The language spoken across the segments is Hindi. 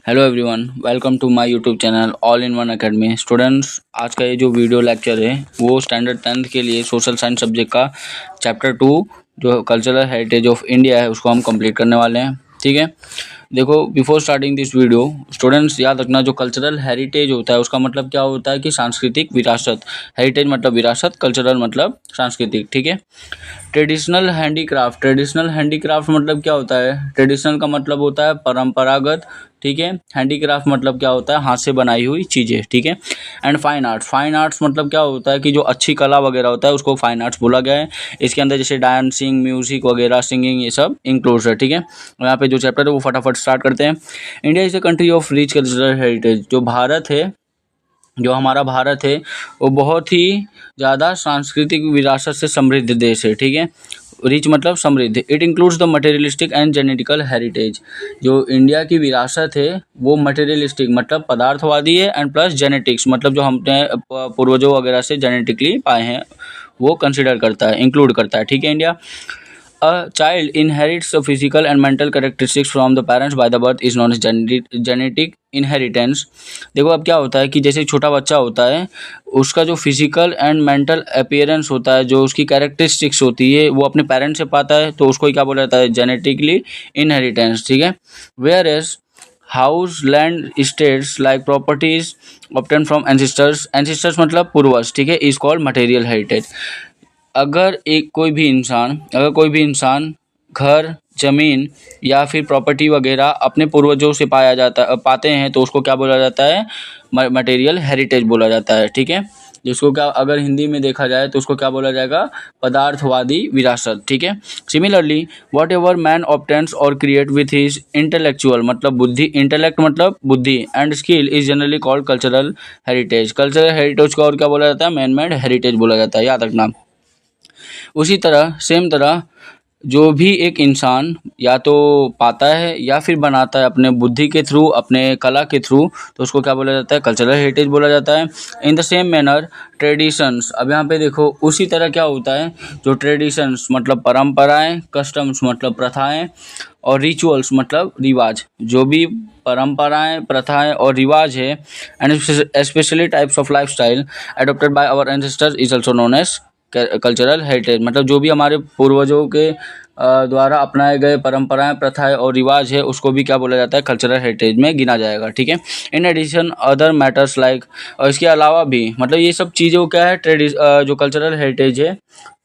Hello everyone, welcome to my YouTube channel all in one academy. Students, आज का ये जो वीडियो लेक्चर है वो स्टैंडर्ड 10th के लिए सोशल साइंस सब्जेक्ट का चैप्टर 2 जो कल्चरल हेरिटेज ऑफ इंडिया है उसको हम कंप्लीट करने वाले हैं। ठीक है, देखो, before starting this video students याद रखना, जो कल्चरल हेरिटेज होता है उसका मतलब क्या होता है कि सांस्कृतिक विरासत। हेरिटेज मतलब विरासत, कल्चरल मतलब सांस्कृतिक। ठीक है, ट्रेडिशनल हैंडीक्राफ्ट मतलब क्या होता है? ट्रेडिशनल का मतलब होता है परंपरागत। ठीक है, हैंडीक्राफ्ट मतलब क्या होता है? हाथ से बनाई हुई चीज़ें। ठीक है, एंड फाइन आर्ट्स मतलब क्या होता है कि जो अच्छी कला वगैरह होता है उसको फाइन आर्ट्स बोला गया है। इसके अंदर जैसे डांसिंग, म्यूजिक वगैरह, सिंगिंग, ये सब इंक्लूड्स है। ठीक है, यहाँ पे जो चैप्टर है वो फटाफट स्टार्ट करते हैं। India is a country of rich cultural heritage. जो हमारा भारत है वो बहुत ही ज़्यादा सांस्कृतिक विरासत से समृद्ध देश है। ठीक है, रिच मतलब समृद्ध। It includes the materialistic and genetical heritage. जो इंडिया की विरासत है वो मटेरियलिस्टिक मतलब पदार्थवादी है, एंड प्लस जेनेटिक्स मतलब जो हमने पूर्वजों वगैरह से जेनेटिकली पाए हैं वो कंसिडर करता है, इंक्लूड करता है। ठीक है, India A child inherits the physical and mental characteristics from the parents by the birth is known as genetic inheritance। देखो, अब क्या होता है कि जैसे छोटा बच्चा होता है उसका जो फिजिकल एंड मेंटल अपीयरेंस होता है, जो उसकी कैरेक्टरिस्टिक्स होती है वो अपने पेरेंट्स से पाता है, तो उसको क्या बोला जाता है? Genetically inheritance. ठीक है, whereas house land states like properties obtain from ancestors मतलब पूर्वज। ठीक है, इज कॉल्ड मटेरियल हेरिटेज। अगर कोई भी इंसान घर, ज़मीन या फिर प्रॉपर्टी वगैरह अपने पूर्वजों से पाते हैं तो उसको क्या बोला जाता है? मटेरियल हेरिटेज बोला जाता है। ठीक है, जिसको क्या अगर हिंदी में देखा जाए तो उसको क्या बोला जाएगा? पदार्थवादी विरासत। ठीक है, similarly what ever man obtains और क्रिएट विथ हिज इंटेलेक्चुअल मतलब बुद्धि, इंटेलेक्ट मतलब बुद्धि, and skill is generally called cultural heritage. Cultural heritage को और क्या बोला जाता है? मैन मेड हेरिटेज बोला जाता है, याद रखना। उसी तरह सेम तरह जो भी एक इंसान या तो पाता है या फिर बनाता है अपने बुद्धि के थ्रू, अपने कला के थ्रू, तो उसको क्या बोला जाता है? कल्चरल हेरिटेज बोला जाता है। In the same manner traditions, अब यहाँ पे देखो उसी तरह क्या होता है, जो ट्रेडिशंस मतलब परंपराएं, कस्टम्स मतलब प्रथाएं, और रिचुअल्स मतलब रिवाज, जो भी परंपराएं, प्रथाएं और रिवाज है, and specially types of life style adopted by our ancestors is also known as cultural heritage. मतलब जो भी हमारे पूर्वजों के द्वारा अपनाए गए परंपराएं, प्रथाएं और रिवाज है उसको भी क्या बोला जाता है? कल्चरल हेरिटेज में गिना जाएगा। ठीक है, in addition other matters like, और इसके अलावा भी मतलब ये सब चीज़ों क्या है? जो कल्चरल हेरिटेज है,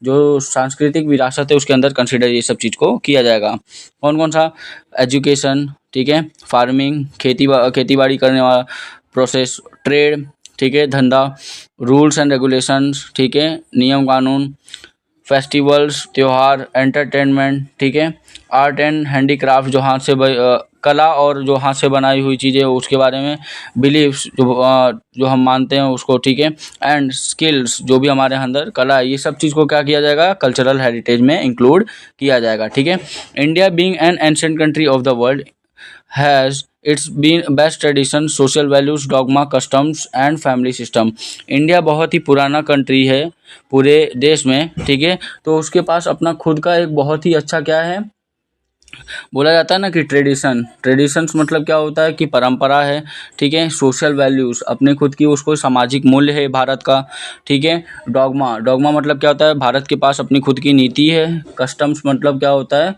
जो सांस्कृतिक विरासत है उसके अंदर कंसिडर ये सब चीज़ को किया जाएगा। कौन कौन सा? एजुकेशन, ठीक है, फार्मिंग खेती बाड़ी करने वाला प्रोसेस, ट्रेड, ठीक है, धंधा, रूल्स एंड रेगुलेशंस, ठीक है, नियम कानून, फेस्टिवल्स त्योहार, एंटरटेनमेंट, ठीक है, आर्ट एंड हैंडीक्राफ्ट जो कला और जो हाथ से बनाई हुई चीज़ें उसके बारे में, बिलीव्स जो हम मानते हैं उसको, ठीक है, एंड स्किल्स जो भी हमारे अंदर कला है, ये सब चीज़ को क्या किया जाएगा? कल्चरल हेरिटेज में इंक्लूड किया जाएगा। ठीक है, India being an ancient country of the world has its been best tradition, social values, dogma, customs and family system। India बहुत ही पुराना कंट्री है पूरे देश में। ठीक है, तो उसके पास अपना खुद का एक बहुत ही अच्छा क्या है बोला जाता है ना कि ट्रेडिशंस मतलब क्या होता है कि परंपरा है। ठीक है, सोशल वैल्यूज़ अपने खुद की उसको सामाजिक मूल्य है भारत का। ठीक है, डॉगमा मतलब क्या होता है? भारत के पास अपनी खुद की नीति है। कस्टम्स मतलब क्या होता है?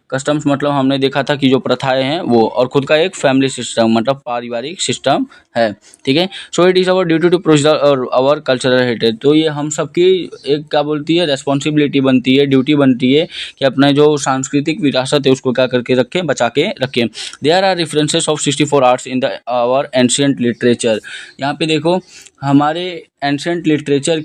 कस्टम्स मतलब हमने देखा था कि जो प्रथाएं हैं वो, और खुद का एक फैमिली सिस्टम मतलब पारिवारिक सिस्टम है। ठीक है, so it is our duty to preserve our cultural heritage. तो ये हम सबकी एक क्या बोलती है? रेस्पॉन्सिबिलिटी बनती है, ड्यूटी बनती है कि अपना जो सांस्कृतिक विरासत है उसको क्या करके रखें, बचा के रखें। There are references of 64 arts in the our ancient literature. यहाँ पे देखो हमारे एंशिएंट लिटरेचर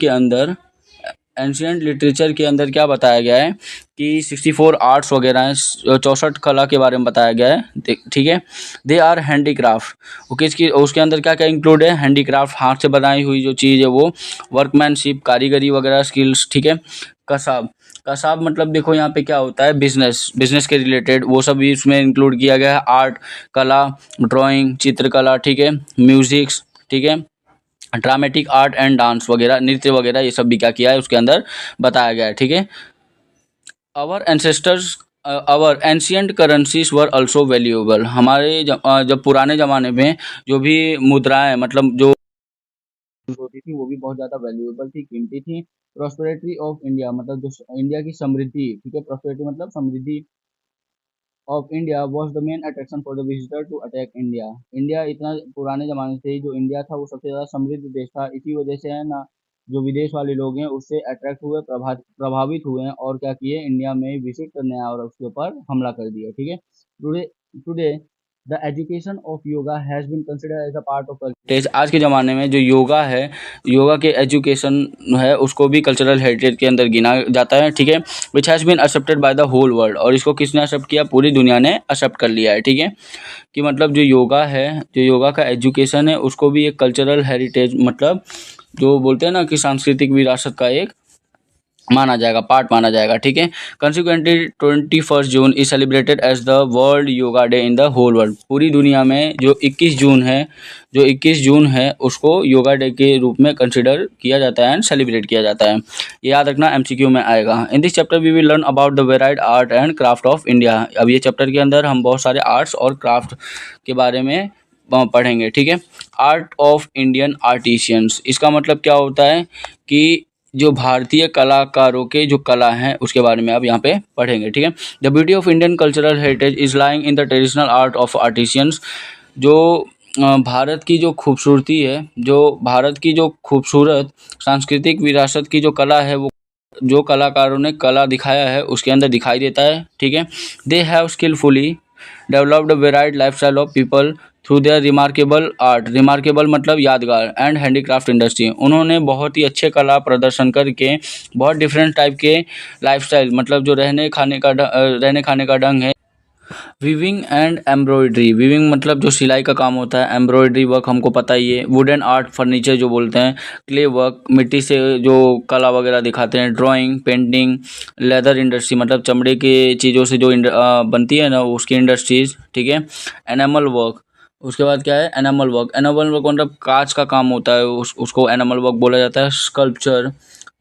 के अंदर क्या बताया गया है कि 64 आर्ट्स वगैरह हैं, 64 कला के बारे में बताया गया है। ठीक है, दे आर हैंडीक्राफ्ट। ओके, उसके अंदर क्या क्या इंक्लूड है? हैंडीक्राफ्ट, हाथ से बनाई हुई जो चीज़ है वो, वर्कमैनशिप, कारीगरी वगैरह स्किल्स। ठीक है, कसाब मतलब देखो यहाँ पे क्या होता है? बिजनेस के रिलेटेड वो सब भी इसमें इंक्लूड किया गया है। आर्ट, कला, ड्राइंग, चित्रकला, ठीक है, म्यूजिक्स, ठीक है, ड्रामेटिक आर्ट एंड डांस वगैरह, नृत्य वगैरह, ये सब भी क्या किया है उसके अंदर बताया गया है। ठीक है, our ancestors our ancient currencies were also valuable, हमारे जब पुराने ज़माने में जो भी मुद्राएं मतलब जो होती थी वो भी बहुत ज़्यादा वैल्यूएबल थी, कीमती थी। प्रॉस्पेरिटी ऑफ इंडिया मतलब जो इंडिया की समृद्धि, ठीक है, प्रॉस्पेरिटी मतलब समृद्धि of India was the main attraction for the visitor to attack India. India इतना पुराने ज़माने से ही जो इंडिया था वो सबसे ज़्यादा समृद्ध देश था, इसी वजह से है ना जो विदेश वाले लोग हैं उससे अट्रैक्ट हुए, प्रभावित हुए हैं और क्या किए, इंडिया में विजिट करने आए और उसके ऊपर हमला कर दिया, ठीक है। Today today the education of yoga has been considered as a part of heritage, आज के ज़माने में जो योगा है, योगा के एजुकेशन है उसको भी कल्चरल हेरिटेज के अंदर गिना जाता है, ठीक है। Which has been accepted by the whole world, और इसको किसने एक्सेप्ट किया, पूरी दुनिया ने एक्सेप्ट कर लिया है, ठीक है। कि मतलब जो योगा है, जो योगा का एजुकेशन है उसको भी एक कल्चरल हेरिटेज मतलब जो बोलते हैं ना कि सांस्कृतिक विरासत का एक माना जाएगा, पार्ट माना जाएगा, ठीक है। Consequently 21 June is celebrated as the world yoga day in the whole world, पूरी दुनिया में जो 21 जून है उसको योगा डे के रूप में कंसिडर किया जाता है एंड सेलिब्रेट किया जाता है। ये याद रखना, एमसीक्यू में आएगा। In this chapter we will learn about the varied art and craft of India, अब ये चैप्टर के अंदर हम बहुत सारे आर्ट्स और क्राफ्ट के बारे में पढ़ेंगे, ठीक है। आर्ट ऑफ इंडियन आर्टिशियंस, इसका मतलब क्या होता है कि जो भारतीय कलाकारों के जो कला हैं उसके बारे में आप यहाँ पे पढ़ेंगे, ठीक है। The beauty of Indian cultural heritage is lying in the traditional art of artisans, जो भारत की जो खूबसूरती है, जो भारत की जो खूबसूरत सांस्कृतिक विरासत की जो कला है वो जो कलाकारों ने कला दिखाया है उसके अंदर दिखाई देता है, ठीक है। They have skilfully developed varied lifestyle of people through their remarkable art, remarkable मतलब यादगार, एंड हैंडीक्राफ्ट इंडस्ट्री, उन्होंने बहुत ही अच्छे कला प्रदर्शन करके बहुत डिफरेंट टाइप के लाइफस्टाइल मतलब जो रहने खाने का ढंग है। वीविंग एंड एम्ब्रॉयडरी, वीविंग मतलब जो सिलाई का काम होता है, एम्ब्रॉयडरी वर्क हमको पता ही है, वुडन आर्ट फर्नीचर जो बोलते हैं, क्ले वर्क मिट्टी से जो कला वगैरह दिखाते हैं, ड्राइंग, पेंटिंग, लेदर इंडस्ट्री मतलब चमड़े के चीज़ों से जो बनती है ना उसकी इंडस्ट्रीज, ठीक है। एनामल वर्क, उसके बाद क्या है, एनामल वर्क मतलब कांच का काम होता है, उसको एनामल वर्क बोला जाता है।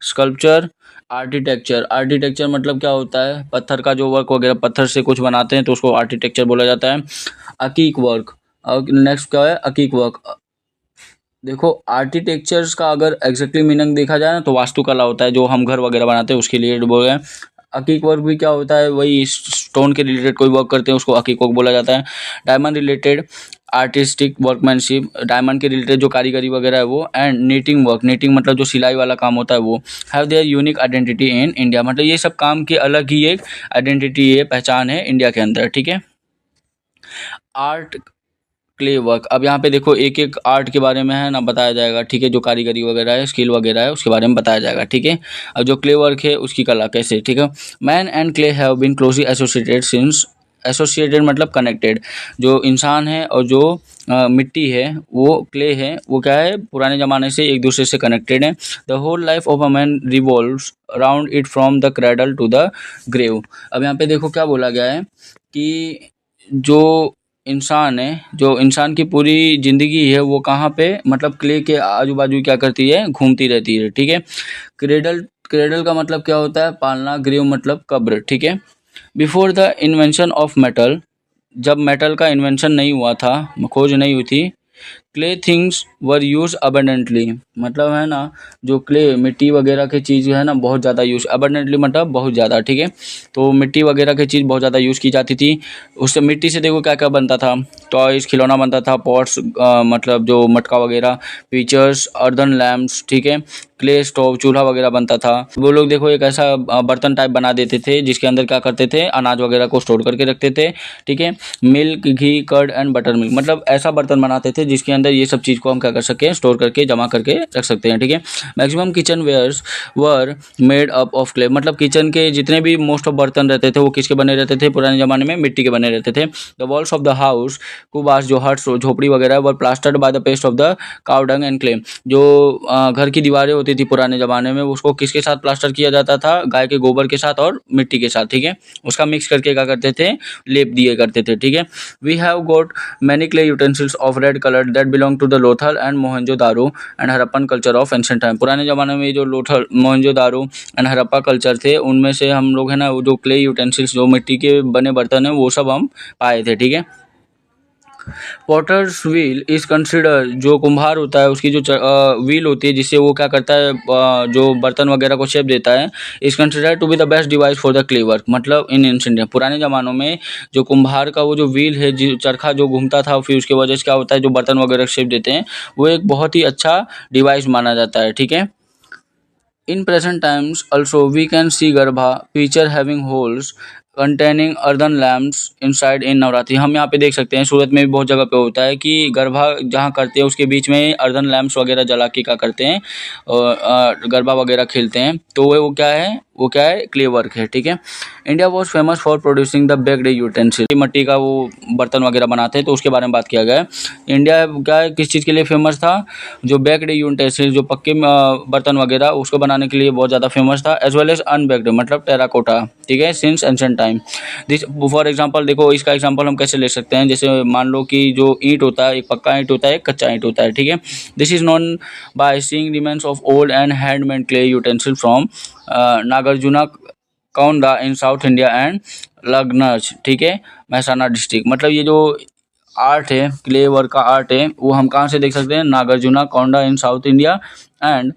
स्कल्पचर आर्किटेक्चर मतलब क्या होता है, पत्थर का जो वर्क वगैरह पत्थर से कुछ बनाते हैं तो उसको आर्किटेक्चर बोला जाता है। अकीक वर्क, नेक्स्ट क्या है, अकीक वर्क, देखो आर्किटेक्चर्स का अगर एग्जैक्टली मीनिंग देखा जाए ना तो वास्तुकला होता है, जो हम घर वगैरह बनाते हैं उसके लिए बोल रहे हैं। अकीक वर्क भी क्या होता है, वही स्टोन के रिलेटेड कोई वर्क करते हैं उसको अकीक वर्क बोला जाता है। Diamond related artistic workmanship, diamond के रिलेटेड जो कारीगरी वगैरह है वो। एंड नीटिंग वर्क, नीटिंग मतलब जो सिलाई वाला काम होता है वो। Have their unique identity in India, मतलब ये सब काम की अलग ही एक आइडेंटिटी है, पहचान है इंडिया के अंदर, ठीक है। आर्ट क्ले वर्क, अब यहाँ पे देखो एक एक आर्ट के बारे में है ना बताया जाएगा, ठीक है, जो कारीगरी वगैरह है, स्किल वगैरह है उसके बारे में बताया जाएगा, ठीक है। अब जो क्ले वर्क है उसकी कला कैसे, ठीक है। Man and clay have been closely associated since, associated मतलब कनेक्टेड, जो इंसान है और जो मिट्टी है वो क्ले है वो क्या है, पुराने ज़माने से एक दूसरे से कनेक्टेड है। The whole life of a man revolves around it from the cradle to the grave, अब यहाँ पे देखो क्या बोला गया है कि जो इंसान है, जो इंसान की पूरी ज़िंदगी है वो कहाँ पे मतलब क्ले के आजू बाजू क्या करती है, घूमती रहती है, ठीक है। क्रेडल क्रेडल का मतलब क्या होता है, पालना, ग्रेव मतलब कब्र, ठीक है। Before the invention of metal, जब मेटल का इन्वेंशन नहीं हुआ था, खोज नहीं हुई थी, clay things were use abundantly, मतलब है ना जो क्ले मिट्टी वगैरह की चीज़ है ना बहुत ज़्यादा यूज, अबंडेंटली मतलब बहुत ज़्यादा, ठीक है। तो मिट्टी वगैरह की चीज़ बहुत ज़्यादा यूज़ की जाती थी। उससे मिट्टी से देखो क्या क्या बनता था, टॉयज़ खिलौना बनता था, पॉट्स मतलब जो मटका वगैरह, पिक्चर्स, अर्दन लैम्प्स, ठीक है, क्ले स्टोव चूल्हा वगैरह बनता था। वो लोग देखो एक ऐसा बर्तन टाइप बना देते थे जिसके अंदर क्या करते थे, अनाज वगैरह को स्टोर करके रखते थे, ठीक है। Milk, ghee, curd and butter milk, मतलब ऐसा बर्तन बनाते थे जिसके अंदर ये सब चीज़ को हम क्या कर सकें, स्टोर करके जमा करके रख सकते हैं, ठीक है। Maximum kitchen wares were made up of clay, मतलब किचन के जितने भी मोस्ट ऑफ बर्तन रहते थे वो किसके बने रहते थे, पुराने ज़माने में मिट्टी के बने रहते थे। The walls of the house कुबास जो हट्स झोपड़ी वगैरह were plastered by the paste of the cow dung and clay. जो घर की दीवारें होती थी पुराने ज़माने में उसको किसके साथ प्लास्टर किया जाता था, गाय के गोबर के साथ और मिट्टी के साथ, ठीक है, उसका मिक्स करके क्या करते थे, लेप दिए करते थे, ठीक है। We have got many clay utensils of red colour that belong to the Lothal and Mohenjodaro and Harappan culture of ancient time. पुराने ज़माने में जो लोथल मोहनजोदारो एंड हरप्पा कल्चर थे उनमें से हम लोग है ना वो जो क्ले यूटेंसिल्स जो मिट्टी के बने बर्तन हैं वो सब हम पाए थे, ठीक है। पॉटर्स व्हील इज कंसिडर, जो कुम्हार होता है उसकी जो व्हील होती है जिससे वो क्या करता है जो बर्तन वगैरह को शेप देता है, is consider to be the best device for the clay work. मतलब इन एंशिएंट पुराने ज़मानों में जो कुम्हार का वो जो व्हील है जो चरखा जो घूमता था फिर उसके वजह से क्या होता है जो बर्तन वगैरह शेप देते हैं वो एक बहुत ही अच्छा डिवाइस माना जाता है, ठीक है। In present times also we can see garba picture having holes containing earthen lamps inside in Navratri. हम यहाँ पे देख सकते हैं सूरत में भी बहुत जगह पे होता है कि गरबा जहाँ करते हैं उसके बीच में अर्धन लैम्प्स वगैरह जला के क्या करते हैं और गरबा वगैरह खेलते हैं, तो वो क्या है क्ले वर्क है, ठीक है। India was famous for producing the baked utensil, मिट्टी का वो बर्तन वगैरह बनाते हैं तो उसके बारे में बात किया गया है। इंडिया क्या है किस चीज़ के लिए फेमस था, जो बेक्ड यूटेंसिल जो पक्के बर्तन वगैरह उसको बनाने के लिए बहुत ज़्यादा फेमस था, एज वेल एज अनबेक्ड मतलब टेराकोटा, ठीक है, since ancient time. This for example देखो इसका एग्जांपल हम कैसे ले सकते हैं, जैसे मान लो कि जो ईंट होता है एक पक्का ईंट होता है एक कच्चा ईंट होता है, ठीक है। This is known by seeing remains of old and handmade clay utensil from Nagarjuna Konda in south India and Langhnaj, ठीक है, महसाना डिस्ट्रिक्ट। मतलब ये जो आर्ट है क्ले वर्क का आर्ट है वो हम कहाँ से देख सकते हैं, Nagarjuna Konda in south India and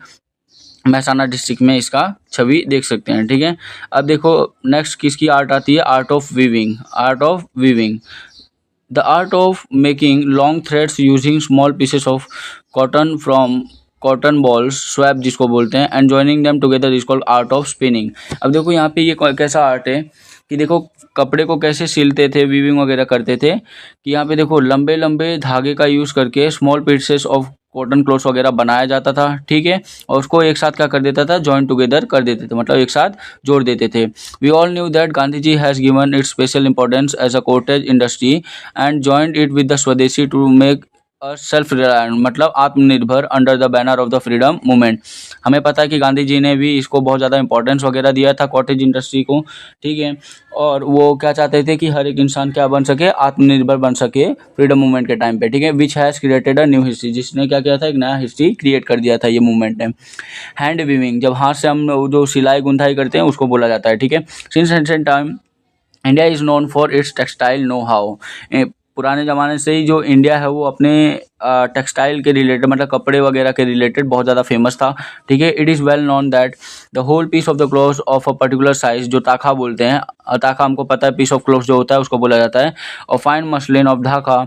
Mehsana district में इसका छवि देख सकते हैं, ठीक है। अब देखो नेक्स्ट किसकी आर्ट आती है, art of weaving. Art of weaving, the art of making long threads using small pieces of cotton from cotton balls swap जिसको बोलते हैं and joining them together is called art of spinning. अब देखो यहाँ पे ये कैसा आर्ट है कि देखो कपड़े को कैसे सिलते थे वीविंग वगैरह करते थे कि यहाँ पे देखो लंबे लंबे धागे का यूज़ करके small pieces of cotton clothes वगैरह बनाया जाता था, ठीक है, और उसको एक साथ क्या कर देता था, जॉइन टुगेदर कर देते थे, मतलब एक साथ जोड़ देते थे। We all knew that Gandhi ji has given its special importance as a cottage industry and joined it with the swadeshi to make self reliant मतलब आत्मनिर्भर under the banner of the freedom movement. हमें पता है कि गांधी जी ने भी इसको बहुत ज़्यादा इंपॉर्टेंस वगैरह दिया था कॉटेज इंडस्ट्री को, ठीक है, और वो क्या चाहते थे कि हर एक इंसान क्या बन सके, आत्मनिर्भर बन सके फ्रीडम मूवमेंट के टाइम पे, ठीक है। Which has created a new history, जिसने क्या किया था, एक नया हिस्ट्री क्रिएट कर दिया था ये मूवमेंट ने। हैंड वीविंग, जब हाथ से हम जो सिलाई गुंथाई करते हैं उसको बोला जाता है, ठीक है। Since ancient time India is known for its textile know how. पुराने ज़माने से ही जो इंडिया है वो अपने टेक्सटाइल के रिलेटेड मतलब कपड़े वगैरह के रिलेटेड बहुत ज़्यादा फेमस था, ठीक है। It is well known that the whole piece of the cloth of a particular size, जो ताखा बोलते हैं, ताखा हमको पता है पीस ऑफ क्लॉथ जो होता है उसको बोला जाता है, और fine muslin of Dhaka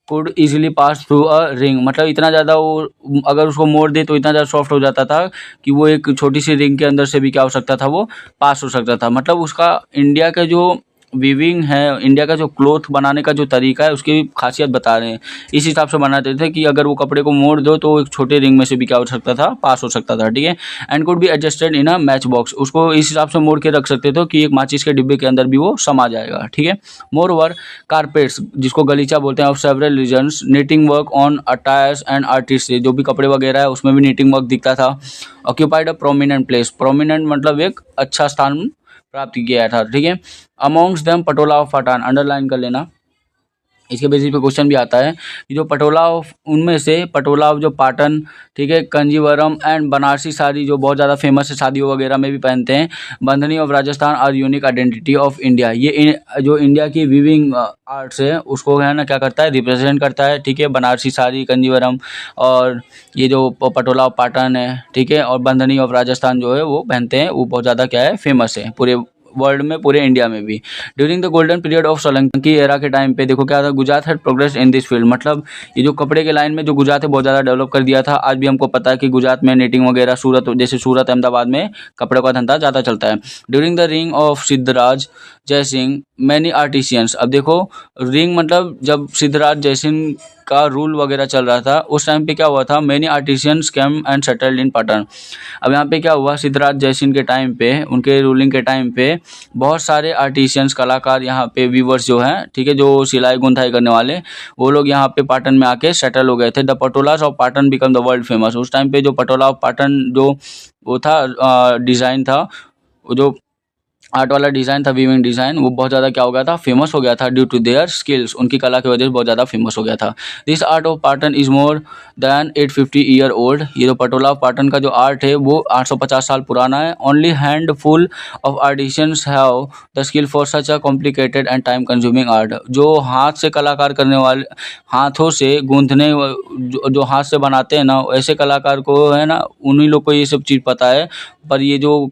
could easily pass through a ring, मतलब इतना ज़्यादा वो अगर उसको मोड़ दे तो इतना ज़्यादा सॉफ्ट हो जाता था कि वो एक छोटी सी रिंग के अंदर से भी क्या हो सकता था, वो पास हो सकता था। मतलब उसका इंडिया का जो वीविंग है, इंडिया का जो क्लॉथ बनाने का जो तरीका है उसकी खासियत बता रहे हैं। इस हिसाब से बनाते थे कि अगर वो कपड़े को मोड़ दो तो एक छोटे रिंग में से भी क्या हो सकता था, पास हो सकता था, ठीक है। And could be adjusted in a match box, उसको इस हिसाब से मोड़ के रख सकते थे कि एक माचिस के डिब्बे के अंदर भी वो समा जाएगा, ठीक है। मोर ओवर कारपेट्स जिसको गलीचा बोलते हैं of several reasons, knitting work on attires and artist, जो भी कपड़े वगैरह है उसमें भी नीटिंग वर्क दिखता था। Occupied a prominent place, prominent मतलब एक अच्छा स्थान प्राप्त किया था, ठीक है। Amongst them Patola of Patan, underline कर लेना, इसके बेसिस पे क्वेश्चन भी आता है कि जो पटोला ऑफ, उनमें से पटोला ऑफ जो पाटन, ठीक है, कंजीवरम एंड बनारसी साड़ी जो बहुत ज़्यादा फेमस है, शादियों वगैरह में भी पहनते हैं। Bandhani of Rajasthan are unique identity of India, ये जो इंडिया की वीविंग आर्ट्स है उसको है ना क्या करता है, रिप्रेजेंट करता है, ठीक है। बनारसी साड़ी, कंजीवरम और ये जो पटोला ऑफ पाटन है, ठीक है, और बंधनी ऑफ राजस्थान जो है वो पहनते हैं, वो बहुत ज़्यादा क्या है, फेमस है पूरे वर्ल्ड में, पूरे इंडिया में भी। During the golden period of Solanki era के टाइम पे देखो क्या था, Gujarat had progress in this field, मतलब ये जो कपड़े के लाइन में जो गुजरात है बहुत ज़्यादा डेवलप कर दिया था। आज भी हमको पता है कि गुजरात में नीटिंग वगैरह, सूरत जैसे अहमदाबाद में कपड़े का धंधा ज़्यादा चलता है। During the ring of Siddharaj जय सिंह मैनी आर्टिशियंस। अब देखो रिंग मतलब जब सिद्धराज जयसिंह का रूल वगैरह चल रहा था उस टाइम पे क्या हुआ था, many artisans came and settled in Patan. अब यहाँ पे क्या हुआ, सिद्धराज जयसिंह के टाइम पे, उनके रूलिंग के टाइम पे बहुत सारे आर्टिशियंस कलाकार यहाँ पे वीवर्स जो हैं, ठीक है, जो सिलाई गुंथाई करने वाले, वो लोग यहाँ पे पाटन में आके सेटल हो गए थे। The patolas of Patan become the world famous. उस टाइम पे जो पटोला ऑफ पाटन जो वो था डिज़ाइन था, वो जो आर्ट वाला डिज़ाइन था, वीविंग डिज़ाइन, वो बहुत ज़्यादा क्या हो गया था, फेमस हो गया था ड्यू टू देयर स्किल्स। उनकी कला की वजह से बहुत ज़्यादा फेमस हो गया था। This art of Patan is more than 850 year old. ये जो पटोला ऑफ पाटन का जो आर्ट है वो 850 साल पुराना है। Only handful of artisans have the skill for such a complicated and time consuming art. जो हाथ से कलाकार करने वाले, हाथों से गूंथने जो हाथ से बनाते हैं ना, ऐसे कलाकार को है ना, उन्हीं लोग को ये सब चीज़ पता है। पर ये जो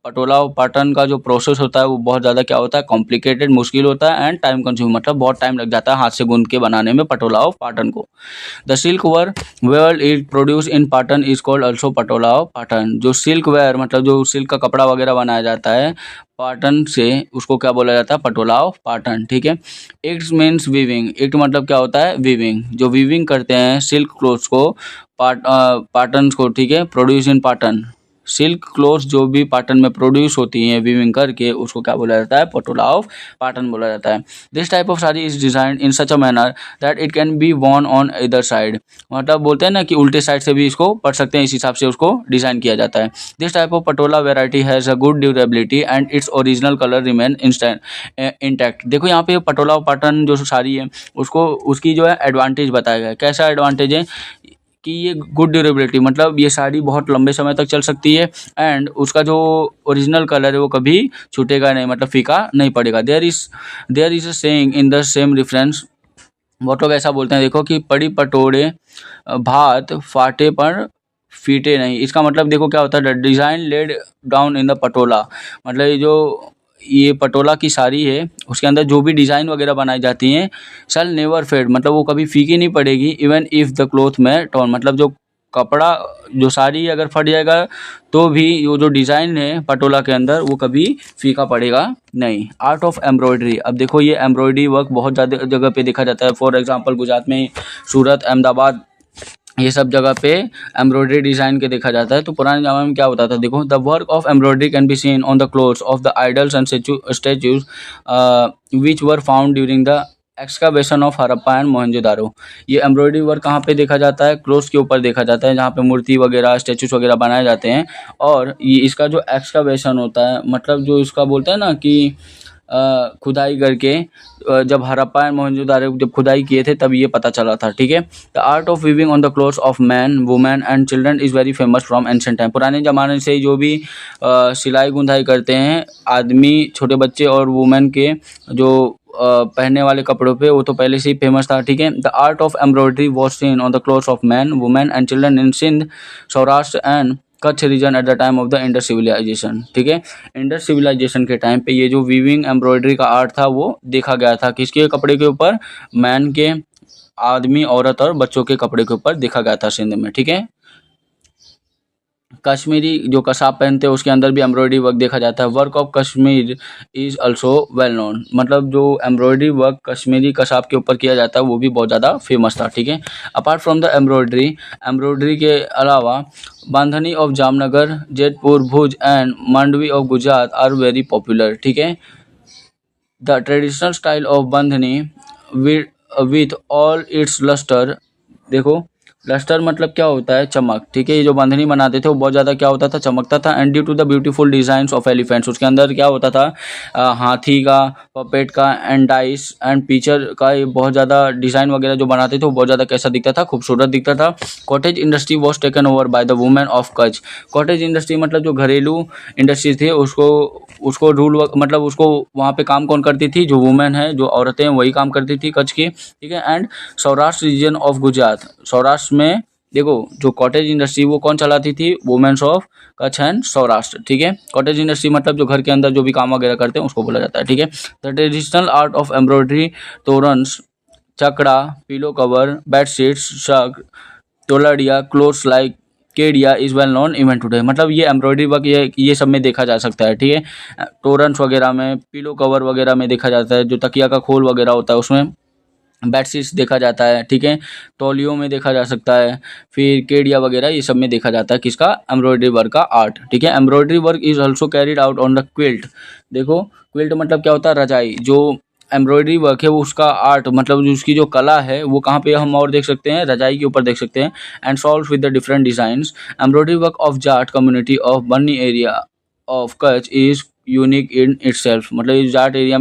पटोला और पाटन का जो प्रोसेस होता है वो बहुत ज़्यादा क्या होता है, कॉम्प्लिकेटेड, मुश्किल होता है एंड टाइम कंज्यूम, मतलब बहुत टाइम लग जाता है हाथ से गूंथ के बनाने में पटोला और पाटन को। The silk wear wear is produce in Patan is called also Patola और पाटन। जो सिल्क वेयर मतलब जो सिल्क का कपड़ा वगैरह बनाया जाता है पाटन से, उसको क्या बोला जाता है, पटोला और पाटन, ठीक है। It's means weaving. इट मतलब क्या होता है, वीविंग। जो वीविंग करते हैं सिल्क क्लोथ्स को, पाटन को, ठीक है, produce in Patan. Silk clothes जो भी पाटन में प्रोड्यूस होती हैं वीविंग करके, उसको क्या बोला जाता है, पटोला ऑफ पाटन बोला जाता है। This type of sari is designed in such a manner that it can be Warne on इधर साइड। मतलब बोलते हैं ना कि उल्टे साइड से भी इसको पढ़ सकते हैं, इस हिसाब से उसको डिजाइन किया जाता है। This type of Patola variety has a good durability and its original colour remain intact. देखो यहाँ पे पटोला ऑफ पाटन जो साड़ी है उसको, उसकी जो है एडवांटेज बताया गया है। कैसा एडवांटेज है कि ये गुड ड्यूरेबिलिटी, मतलब ये साड़ी बहुत लंबे समय तक चल सकती है एंड उसका जो ओरिजिनल कलर है वो कभी छूटेगा नहीं, मतलब फीका नहीं पड़ेगा। There is a saying in the same reference. बहुत लोग ऐसा बोलते हैं देखो कि पड़ी पटोरे भात फाटे पर फीटे नहीं। इसका मतलब देखो क्या होता है, design laid down in the Patola. मतलब ये पटोला की साड़ी है, उसके अंदर जो भी डिज़ाइन वगैरह बनाई जाती हैं, शैल नेवर फेड, मतलब वो कभी फीकी नहीं पड़ेगी। इवन इफ़ द क्लोथ में टॉन, मतलब जो कपड़ा, जो साड़ी अगर फट जाएगा तो भी वो जो डिज़ाइन है पटोला के अंदर वो कभी फीका पड़ेगा नहीं। Art of embroidery. अब देखो ये एम्ब्रॉयडरी वर्क बहुत ज़्यादा जगह पे देखा जाता है। फॉर एग्जांपल गुजरात में सूरत, अहमदाबाद, ये सब जगह पे एम्ब्रॉयडरी डिज़ाइन के देखा जाता है। तो पुराने ज़माने में क्या होता था, देखो the work of embroidery can be scene on the clothes of the idols and statues which were found during the excavation of Harappa and Mohenjodaro. ये एम्ब्रॉयडरी वर्क कहाँ पे देखा जाता है, क्लोथ्स के ऊपर देखा जाता है, जहाँ पे मूर्ति वगैरह, स्टैचूज वगैरह बनाए जाते हैं। और ये इसका जो एक्सकावेशन होता है, मतलब जो इसका बोलते हैं ना कि खुदाई करके, जब हड़प्पा एंड मोहनजोदारो जब खुदाई किए थे तब ये पता चला था, ठीक है। The art of weaving on the clothes of man women and children is very famous from ancient time. पुराने ज़माने से जो भी सिलाई गुंथाई करते हैं आदमी, छोटे बच्चे और वुमेन के जो पहनने वाले कपड़ों पे, वो तो पहले से ही फेमस था, ठीक है। The art of embroidery was seen on the clothes of man women and children in Sindh, Saurashtra and Kutch region at the time of the Indus civilization, ठीक है। इंडस सिविलाइजेशन के टाइम पे ये जो वीविंग एम्ब्रॉयडरी का आर्ट था वो देखा गया था। किसके कपड़े के ऊपर, मैन के, आदमी, औरत और बच्चों के कपड़े के ऊपर देखा गया था सिंध में, ठीक है। कश्मीरी जो कसाब पहनते हैं उसके अंदर भी एम्ब्रॉयडरी वर्क देखा जाता है। Work of Kashmir is also well known. मतलब जो एम्ब्रॉयडरी वर्क कश्मीरी कसाब के ऊपर किया जाता है वो भी बहुत ज़्यादा फेमस था, ठीक है। अपार्ट फ्रॉम द एम्ब्रॉयडरी के अलावा bandhani of Jamnagar, Jetpur, Bhuj and Mandvi of Gujarat are very popular, ठीक है। The traditional style of bandhani with all its lustre. देखो लस्टर मतलब क्या होता है, चमक, ठीक है। ये जो बांधनी बनाते थे वो बहुत ज़्यादा क्या होता था, चमकता था। And due to the beautiful designs of elephants, उसके अंदर क्या होता था, हाथी का, पपेट का एंड डाइस एंड पीचर का, ये बहुत ज़्यादा डिज़ाइन वगैरह जो बनाते थे वो बहुत ज़्यादा कैसा दिखता था, खूबसूरत दिखता था। Cottage industry was taken over by the women of Kutch. Cottage industry मतलब जो घरेलू इंडस्ट्री थी उसको रूल, मतलब उसको वहाँ पे काम कौन करती थी, जो वुमेन है, जो औरतें हैं वही काम करती थी कच्छ की, ठीक है। And Saurashtra region of Gujarat, Saurashtra में देखो जो कॉटेज इंडस्ट्री वो कौन चलाती थी, women's of Kutch and Saurashtra, ठीक है। कॉटेज इंडस्ट्री मतलब जो घर के अंदर जो भी काम वगैरह करते हैं उसको बोला जाता है, ठीक है। The traditional art of embroidery, torans, chakla, pillow cover, bedsheets, शग, तोलड़िया, clothes like kediya is well known even today. मतलब ये एम्ब्रॉयडरी वर्क ये सब में देखा जा सकता है, ठीक है। तोरन्स वगैरह में, पिलो कवर वगैरह में देखा जाता है, जो तकिया का खोल वगैरह होता है उसमें, बेडशीट्स देखा जाता है, ठीक है। तौलियों में देखा जा सकता है, फिर केडिया वगैरह ये सब में देखा जाता है किसका, एम्ब्रॉयडरी वर्क का आर्ट, ठीक है। Embroidery work is also carried out on the quilt. देखो क्विल्ट मतलब क्या होता है, रजाई। जो एम्ब्रॉयडरी वर्क है वो उसका आर्ट मतलब जो उसकी जो कला है वो कहाँ पे हम और देख सकते हैं, रजाई के ऊपर देख सकते हैं। And solve with the different designs. Embroidery work of Jat community of Banni area of Kutch is unique in itself. मतलब इस जाट एरिया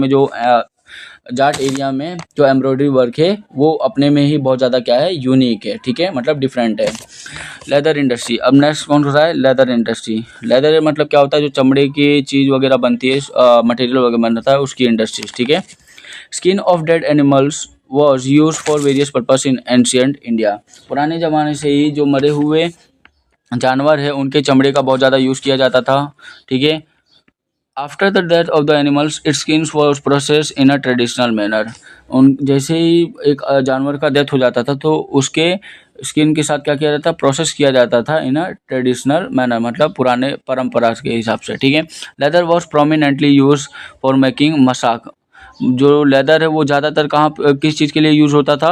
में जो एम्ब्रॉयडरी वर्क है वो अपने में ही बहुत ज़्यादा क्या है, यूनिक है, ठीक है, मतलब डिफरेंट है। Leather industry. अब नेक्स्ट कौन सा है, लेदर इंडस्ट्री। लेदर मतलब क्या होता है, जो चमड़े की चीज़ वगैरह बनती है, मटेरियल वगैरह बनता है उसकी इंडस्ट्रीज, ठीक है। Skin of dead animals was use for various purpose in ancient India. पुराने ज़माने से ही जो मरे हुए जानवर है उनके चमड़े का बहुत ज़्यादा यूज़ किया जाता था, ठीक है। After the death of the animals it's skins was process in a traditional manner. उन जैसे ही एक जानवर का डेथ हो जाता था तो उसके स्किन के साथ क्या किया जाता, प्रोसेस किया जाता था इन अ ट्रेडिशनल मैनर, मतलब पुराने परंपरा के हिसाब से, ठीक है। Leather was prominently use for making mashak. जो लेदर है वो ज़्यादातर किस चीज़ के लिए यूज़ होता था,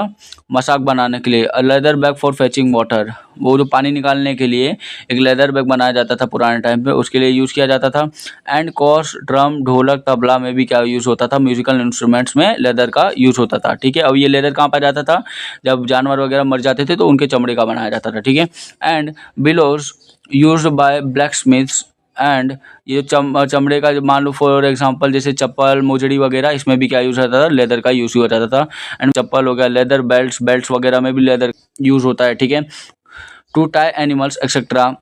मसाक बनाने के लिए। Leather bag for fetching water. वो जो पानी निकालने के लिए एक लेदर बैग बनाया जाता था पुराने टाइम पे, उसके लिए यूज़ किया जाता था। एंड कॉर्स, ड्रम, ढोलक, तबला में भी क्या यूज़ होता था, म्यूजिकल इंस्ट्रूमेंट्स में लेदर का यूज़ होता था, ठीक है। अब ये लेदर कहाँ पाया जाता था, जब जानवर वगैरह मर जाते थे तो उनके चमड़े का बनाया जाता था, ठीक है। And bellows used by blacksmiths. And ये चमड़े का मान लो फॉर एग्जांपल जैसे चप्पल, मोजड़ी वगैरह, इसमें भी क्या यूज़ होता था, लेदर का यूज़ हुआ जाता था। एंड चप्पल हो गया, लेदर बेल्ट्स वगैरह में भी लेदर यूज़ होता है, ठीक है। To tie animals etcetera.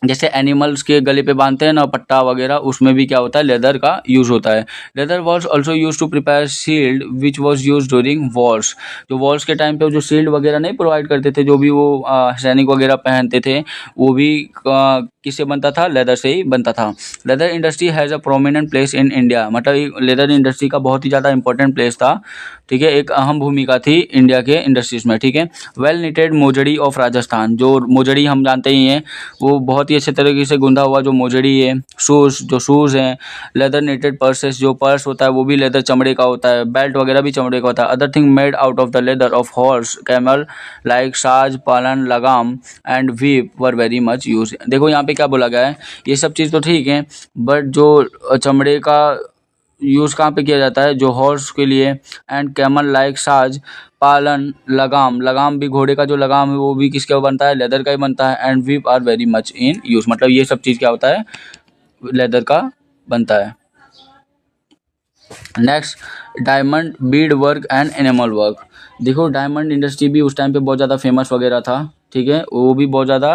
जैसे एनिमल्स के गले पे बांधते हैं ना पट्टा वगैरह, उसमें भी क्या होता है, लेदर का यूज़ होता है। Leather was also use to prepare shield which was use during wars. जो वॉर्स के टाइम पे जो शील्ड वगैरह नहीं प्रोवाइड करते थे, जो भी वो सैनिक वगैरह पहनते थे, वो भी किससे बनता था, लेदर से ही बनता था। Leather industry has a prominent place in India. मतलब लेदर इंडस्ट्री का बहुत ही ज़्यादा इंपॉर्टेंट प्लेस था, ठीक है, एक अहम भूमिका थी इंडिया के इंडस्ट्रीज में, ठीक है। Well knitted mojari of Rajasthan. जो मोजड़ी हम जानते ही हैं, वो बहुत ही अच्छे तरीके से गुंदा हुआ जो मोजड़ी है। शूज़ हैं। लेदर निटेड पर्सेस, जो पर्स होता है वो भी लेदर चमड़े का होता है। बेल्ट वगैरह भी चमड़े का होता है। Other thing made out of the leather of horse, camel, like साज, पालन, लगाम and whip were very much use. देखो यहाँ पे क्या बोला गया है, ये सब चीज़ तो ठीक है, बट जो चमड़े का यूज़ कहाँ पे किया जाता है, जो हॉर्स के लिए। एंड कैमल, लाइक साज, पालन, लगाम भी, घोड़े का जो लगाम है वो भी किसका बनता है, लेदर का ही बनता है। And whip are very much in use. मतलब ये सब चीज़ क्या होता है, लेदर का बनता है। Next, diamond, Beed work and animal work. देखो डायमंड इंडस्ट्री भी उस टाइम पे बहुत ज़्यादा फेमस वगैरह था, ठीक है। वो भी बहुत ज़्यादा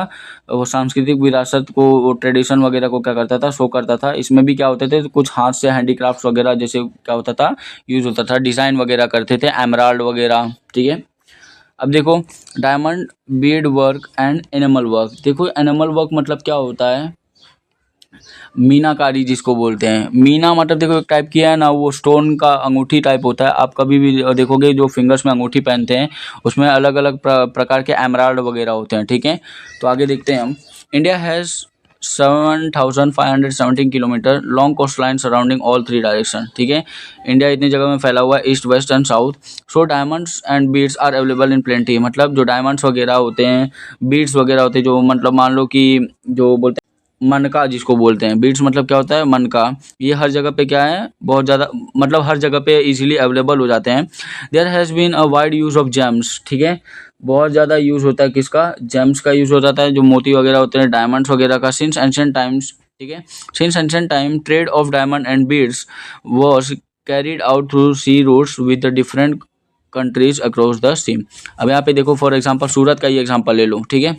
वो सांस्कृतिक विरासत को, वो ट्रेडिशन वगैरह को क्या करता था, शो करता था। इसमें भी क्या होते थे, कुछ हाथ से हैंडीक्राफ्ट वगैरह जैसे क्या होता था, यूज़ होता था, डिज़ाइन वगैरह करते थे, एमराल्ड वगैरह, ठीक है। अब देखो diamond, Beed work and animal work. देखो एनिमल वर्क मतलब क्या होता है, मीनाकारी जिसको बोलते हैं। मीना मतलब देखो एक टाइप की है ना, वो स्टोन का अंगूठी टाइप होता है। आप कभी भी देखोगे जो फिंगर्स में अंगूठी पहनते हैं उसमें अलग अलग प्रकार के एमराल्ड वगैरह होते हैं, ठीक है। तो आगे देखते हैं हम। India has 7,517 kilometre long coast line surrounding all three direction, ठीक है। इंडिया इतनी जगह में फैला हुआ है, east, west and south. So diamonds and beads are available in plenty. मतलब जो डायमंड्स वगैरह होते हैं, बीड्स वगैरह होते हैं, जो मतलब मान लो कि जो बोलते हैं मनका जिसको बोलते हैं, बीड्स मतलब क्या होता है, मनका। ये हर जगह पे क्या है, बहुत ज़्यादा, मतलब हर जगह पे इजीली अवेलेबल हो जाते हैं। There has been a wide use of gems, ठीक है। बहुत ज़्यादा यूज़ होता है किसका, जेम्स का यूज़ हो जाता है, जो मोती वगैरह होते हैं, डायमंड्स वगैरह का, सिंस एंशिएंट टाइम्स, ठीक है। Since ancient time trade of diamond and beads was carried out through sea routes with the different countries across the sea. अब यहाँ पे देखो फॉर एग्जाम्पल सूरत का ही एग्जाम्पल ले लो, ठीक है।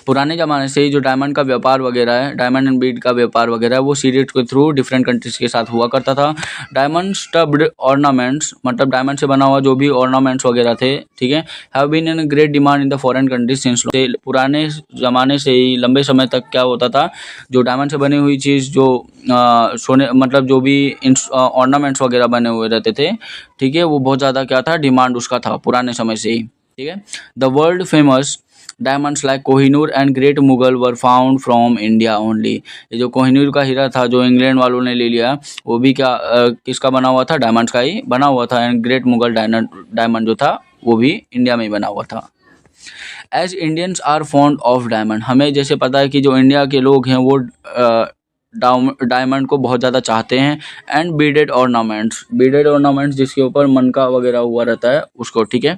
पुराने ज़माने से ही जो डायमंड का व्यापार वगैरह है, डायमंड एंड बीड का व्यापार वगैरह है, वो सी रूट के थ्रू डिफरेंट कंट्रीज़ के साथ हुआ करता था। डायमंड स्टब्ड ऑर्नामेंट्स, मतलब डायमंड से बना हुआ जो भी ऑर्नामेंट्स वगैरह थे, ठीक है, have been in great demand in the foreign countries since. पुराने ज़माने से ही लंबे समय तक क्या होता था, जो डायमंड से बनी हुई चीज़, जो सोने मतलब जो भी ऑर्नामेंट्स वगैरह बने हुए रहते थे, ठीक है, वो बहुत ज़्यादा क्या था, डिमांड उसका था पुराने समय से ही। ठीक है। The world famous diamonds like Kohinoor and great Mughal were found from India only. ये जो कोहिनूर का हीरा था जो इंग्लैंड वालों ने ले लिया, वो भी क्या किसका बना हुआ था? डायमंड्स का ही बना हुआ था। एंड ग्रेट मुगल डायमंड जो था वो भी इंडिया में ही बना हुआ था। As Indians are fond of diamond, हमें जैसे पता है कि जो इंडिया के लोग हैं वो डायमंड को बहुत ज़्यादा चाहते हैं। एंड बीडेड ऑर्नामेंट्स जिसके ऊपर मनका वगैरह हुआ रहता है उसको, ठीक है।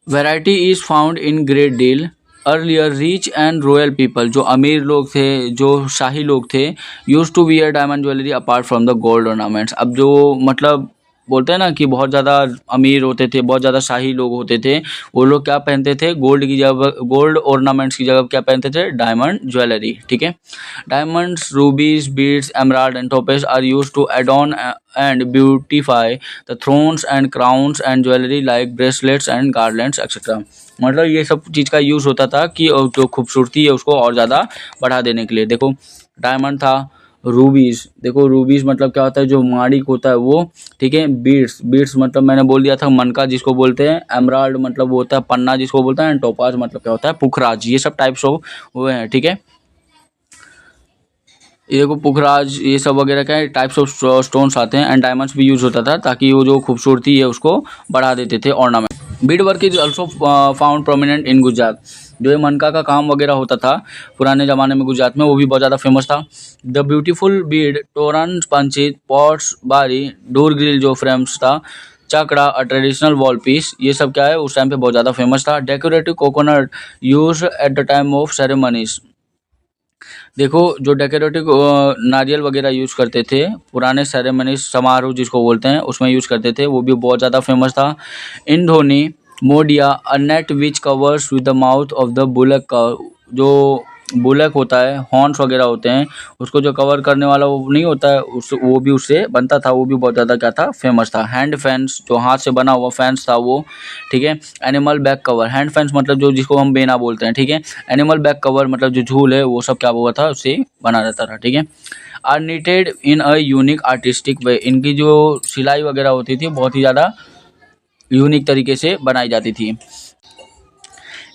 Variety is found in great deal. Earlier rich and royal people, जो अमीर लोग थे, जो शाही लोग थे, use to wear diamond jewellery apart from the gold ornaments. अब जो मतलब बोलते हैं ना कि बहुत ज़्यादा अमीर होते थे, बहुत ज़्यादा शाही लोग होते थे, वो लोग क्या पहनते थे? गोल्ड की जगह, गोल्ड ऑर्नामेंट्स की जगह क्या पहनते थे? डायमंड ज्वेलरी, ठीक है। Diamonds, rubies, beads, emerald and topaz are use to adorn and beautify the thrones and crowns and jewelry like bracelets and garlands etc. मतलब ये सब चीज़ का यूज़ होता था कि जो खूबसूरती है उसको और ज़्यादा बढ़ा देने के लिए। देखो डायमंड था, रूबीज, देखो रूबीज मतलब क्या होता है? जो माणिक होता है वो, ठीक है। बीड्स मतलब मैंने बोल दिया था मनका जिसको बोलते हैं। एमराल्ड मतलब वो होता है पन्ना जिसको बोलते हैं। एंड टोपाज मतलब क्या होता है? पुखराज। ये सब टाइप्स ऑफ वो हैं, ठीक है। ये देखो पुखराज, ये सब वगैरह क्या टाइप्स ऑफ स्टोन्स आते हैं। एंड डायमंड्स भी यूज होता था ताकि वो जो खूबसूरती है उसको बढ़ा देते थे ornament. Beed work is also found prominent in Gujarat. जो ये मनका का काम वगैरह होता था पुराने ज़माने में गुजरात में, वो भी बहुत ज़्यादा फेमस था। द ब्यूटीफुल बीड, टोरन, पंचित, पॉट्स, बारी, डोर ग्रिल जो फ्रेम्स था, chakla, a traditional wall piece, ये सब क्या है उस टाइम पे बहुत ज़्यादा फेमस था। Decorative coconut use eight the time of ceremonies. देखो जो डेकोरेटिव नारियल वगैरह यूज़ करते थे पुराने सेरेमनी समारोह जिसको बोलते हैं उसमें यूज़ करते थे, वो भी बहुत ज़्यादा फेमस था। इन धोनी मोडिया, a net which covers with the mouth of the bullock का, जो बुलक होता है, हॉर्न्स वगैरह होते हैं, उसको जो कवर करने वाला वो नहीं होता है उस वो भी उससे बनता था, वो भी बहुत ज़्यादा क्या था? फेमस था। हैंड फैंस, जो हाथ से बना हुआ फैंस था वो, ठीक है। Animal back cover, hand fans मतलब जो जिसको हम बेना बोलते हैं, ठीक है। एनिमल बैक कवर मतलब जो झूल है वो सब क्या हुआ था? उससे बना रहता था, ठीक है। Are knitted in a unique artistic way, इनकी जो सिलाई वगैरह होती थी बहुत ही ज़्यादा यूनिक तरीके से बनाई जाती थी।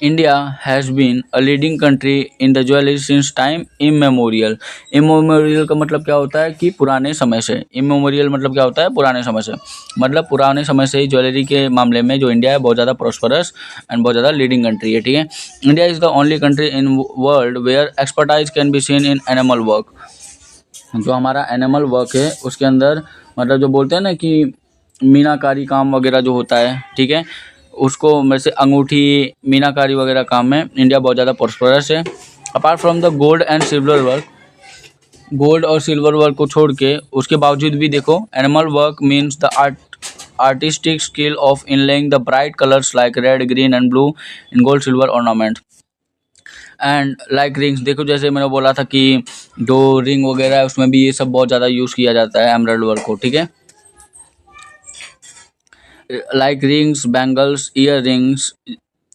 India has been a leading country in the jewellery since time immemorial. Immemorial का मतलब क्या होता है? कि पुराने समय से। इमेमोरियल मतलब क्या होता है? पुराने समय से। मतलब पुराने समय से ही ज्वेलरी के मामले में जो इंडिया है बहुत ज़्यादा प्रॉस्परस एंड बहुत ज़्यादा लीडिंग कंट्री है, ठीक है। India is the only country in world where expertise can be seen in animal work. जो हमारा एनिमल वर्क है उसके अंदर मतलब जो बोलते हैं ना कि मीनाकारी काम वगैरह जो होता है, ठीक है, उसको मेरे से अंगूठी मीनाकारी वगैरह काम में इंडिया बहुत ज़्यादा प्रॉस्परस है। Apart from the gold and silver work, gold और सिल्वर वर्क को छोड़ के उसके बावजूद भी देखो enamel work means the artistic skill of inlaying the bright colours like red, green and blue in gold silver ornament and like rings. देखो जैसे मैंने बोला था कि जो रिंग वगैरह है उसमें भी ये सब बहुत ज़्यादा यूज़ किया जाता है एमराल्ड वर्क को, ठीक है। Like rings, bangles, year rings,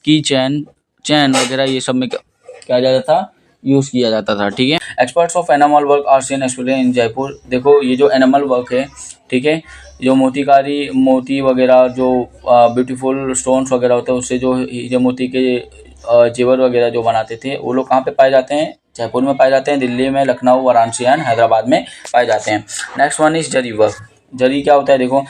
की चैन वगैरह ये सब में क्या जाता था? यूज़ किया जाता था, ठीक है। Experts of animal work are seen specially in Jaipur. देखो ये जो एनिमल वर्क है, ठीक है, जो मोती वगैरह जो ब्यूटीफुल स्टोन्स वगैरह होते हैं उससे जो हीरे मोती के जेवर वगैरह जो बनाते थे वो लोग कहाँ पे पाए जाते हैं? जयपुर में पाए जाते हैं, दिल्ली में, लखनऊ, वाराणसी एंड हैदराबाद में पाए जाते हैं। Next one is zari work. Zari क्या होता है? देखो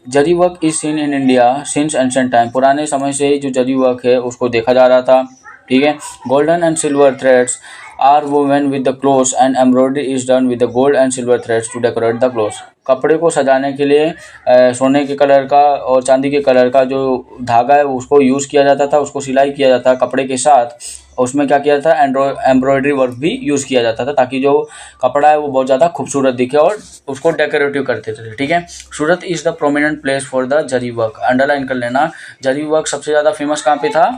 zari work is seen in India since ancient time. पुराने समय से ही जो जरी वर्क है उसको देखा जा रहा था, ठीक है। Golden and silver threads are woven with the clothes and embroidery is done with the gold and silver threads to decorate the clothes. कपड़े को सजाने के लिए सोने के कलर का और चांदी के कलर का जो धागा है उसको यूज़ किया जाता था, उसको सिलाई किया जाता था कपड़े के साथ। उसमें क्या किया जाता था? एम्ब्रॉयडरी वर्क भी यूज़ किया जाता था ताकि जो कपड़ा है वो बहुत ज़्यादा खूबसूरत दिखे और उसको डेकोरेटिव करते थे, ठीक है। Surat is the prominent place for the zari work. Underline कर लेना, जरी वर्क सबसे ज़्यादा फेमस कहाँ पे था?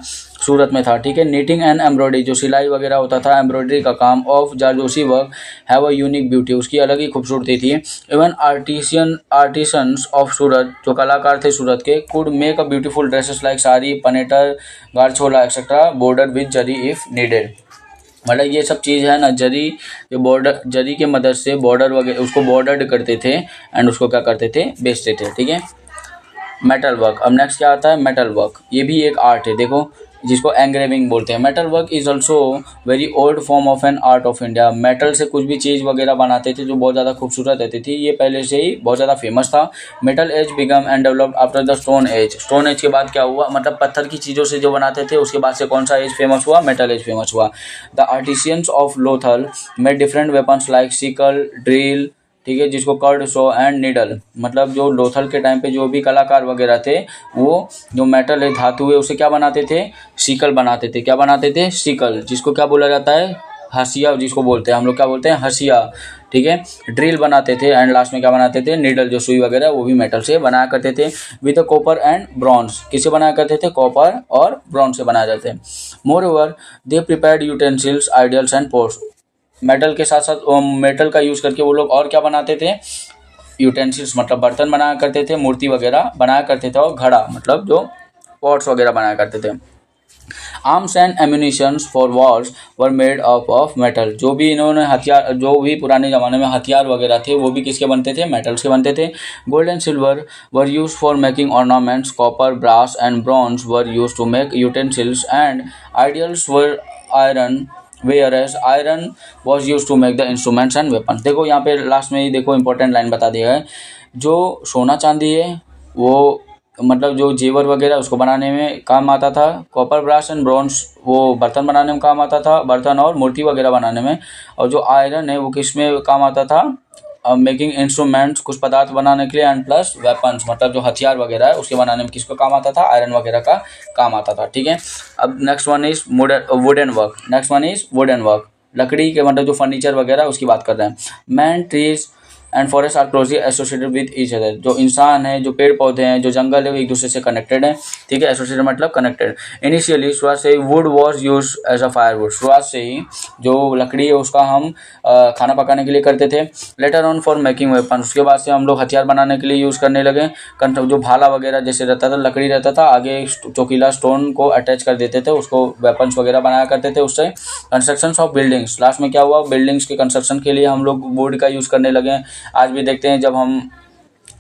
सूरत में था, ठीक है। नीटिंग एंड एम्ब्रॉयडरी, जो सिलाई वगैरह होता था, एम्ब्रॉयडरी का काम of zardosi work have a unique beauty, उसकी अलग ही खूबसूरती थी। इवन आर्टिसंस ऑफ सूरत, जो कलाकार थे सूरत के, could make a beautiful dresses like sari, panetar, gharchola etcetera border with zari if needed. मतलब ये सब चीज़ है ना, जरी के मदद से बॉर्डर वगैरह उसको बॉर्डर्ड करते थे एंड उसको क्या करते थे? बेचते थे, ठीक है। Metal work. अब नेक्स्ट क्या आता है, मेटल वर्क। ये भी एक आर्ट है, देखो, जिसको एंग्रेविंग बोलते हैं। Metal work is also very old form of an art of India. Metal से कुछ भी चीज़ वगैरह बनाते थे जो बहुत ज़्यादा खूबसूरत रहती थी, ये पहले से ही बहुत ज़्यादा फेमस था। Metal age began and developed after the stone age. Stone age के बाद क्या हुआ, मतलब पत्थर की चीज़ों से जो बनाते थे, उसके बाद से कौन सा एज फेमस हुआ, मेटल एज फेमस हुआ। The artisans of Lothal made different weapons like sickle, drill, ठीक है, जिसको कर्ड, सो एंड नीडल। मतलब जो लोथल के टाइम पे जो भी कलाकार वगैरह थे, वो जो मेटल है, धातु है, उसे क्या बनाते थे, सिकल बनाते थे। क्या बनाते थे, सिकल, जिसको क्या बोला जाता है, हसिया, जिसको बोलते हैं हम लोग, क्या बोलते हैं, हसिया, ठीक है। ड्रिल बनाते थे एंड लास्ट में क्या बनाते थे, नीडल, जो सुई वगैरह, वो भी मेटल से बनाया करते थे। विद कॉपर एंड ब्रॉन्ज, किससे बनाया करते थे, कॉपर और ब्रॉन्ज से बनाया जाते हैं। More over they prepared utensils, ideals and pores. Metal के साथ साथ मेटल का यूज़ करके वो लोग और क्या बनाते थे, यूटेंसिल्स मतलब बर्तन बनाया करते थे, मूर्ति वगैरह बनाया करते थे, और घड़ा मतलब जो पॉट्स वगैरह बनाया करते थे। Arms and ammunitions for Wars were made up of metal. जो भी इन्होंने हथियार, जो भी पुराने ज़माने में हथियार वगैरह थे, वो भी किसके बनते थे, मेटल्स के बनते थे। Gold and silver were use for making ornaments, copper, brass and bronze were use to make utensils and idols were iron, whereas iron was used to make the instruments and weapons। देखो यहाँ पे लास्ट में ही देखो इंपॉर्टेंट लाइन बता दिया है, जो सोना चांदी है वो मतलब जो जेवर वगैरह उसको बनाने में काम आता था। कॉपर, ब्रास एंड ब्रॉन्ज वो बर्तन बनाने में काम आता था, बर्तन और मूर्ति वगैरह बनाने में। और जो आयरन है वो किस में काम आता था, मेकिंग इंस्ट्रूमेंट्स, कुछ पदार्थ बनाने के लिए, एंड प्लस वेपन्स मतलब जो हथियार वगैरह है उसके बनाने में किसको काम आता था, आयरन वगैरह का काम आता था, ठीक है। अब next one is wooden work. Next one is wooden work, लकड़ी के मतलब जो फर्नीचर वगैरह उसकी बात कर रहे हैं। Man, trees and forest are closely associated with each other. जो इंसान है, जो पेड़ पौधे हैं, जो जंगल है, वो एक दूसरे से कनेक्टेड है, ठीक है। एसोसिएटेड मतलब कनेक्टेड। इनिशियली शुरुआत से ही wood was use as a firewood. शुरुआत से ही जो लकड़ी है उसका हम खाना पकाने के लिए करते थे। Later on for making weapon, उसके बाद से हम लोग हथियार बनाने के लिए यूज़ करने लगे। जो भाला वगैरह जैसे रहता था, लकड़ी रहता था, आगे चौकीला स्टोन को अटैच कर देते थे, उसको वेपन्स वगैरह बनाया करते थे उससे। कंस्ट्रक्शन ऑफ बिल्डिंग्स, लास्ट में क्या हुआ, बिल्डिंग्स के कंस्ट्रक्शन के लिए हम लोग वुड का यूज़ करने लगे। आज भी देखते हैं जब हम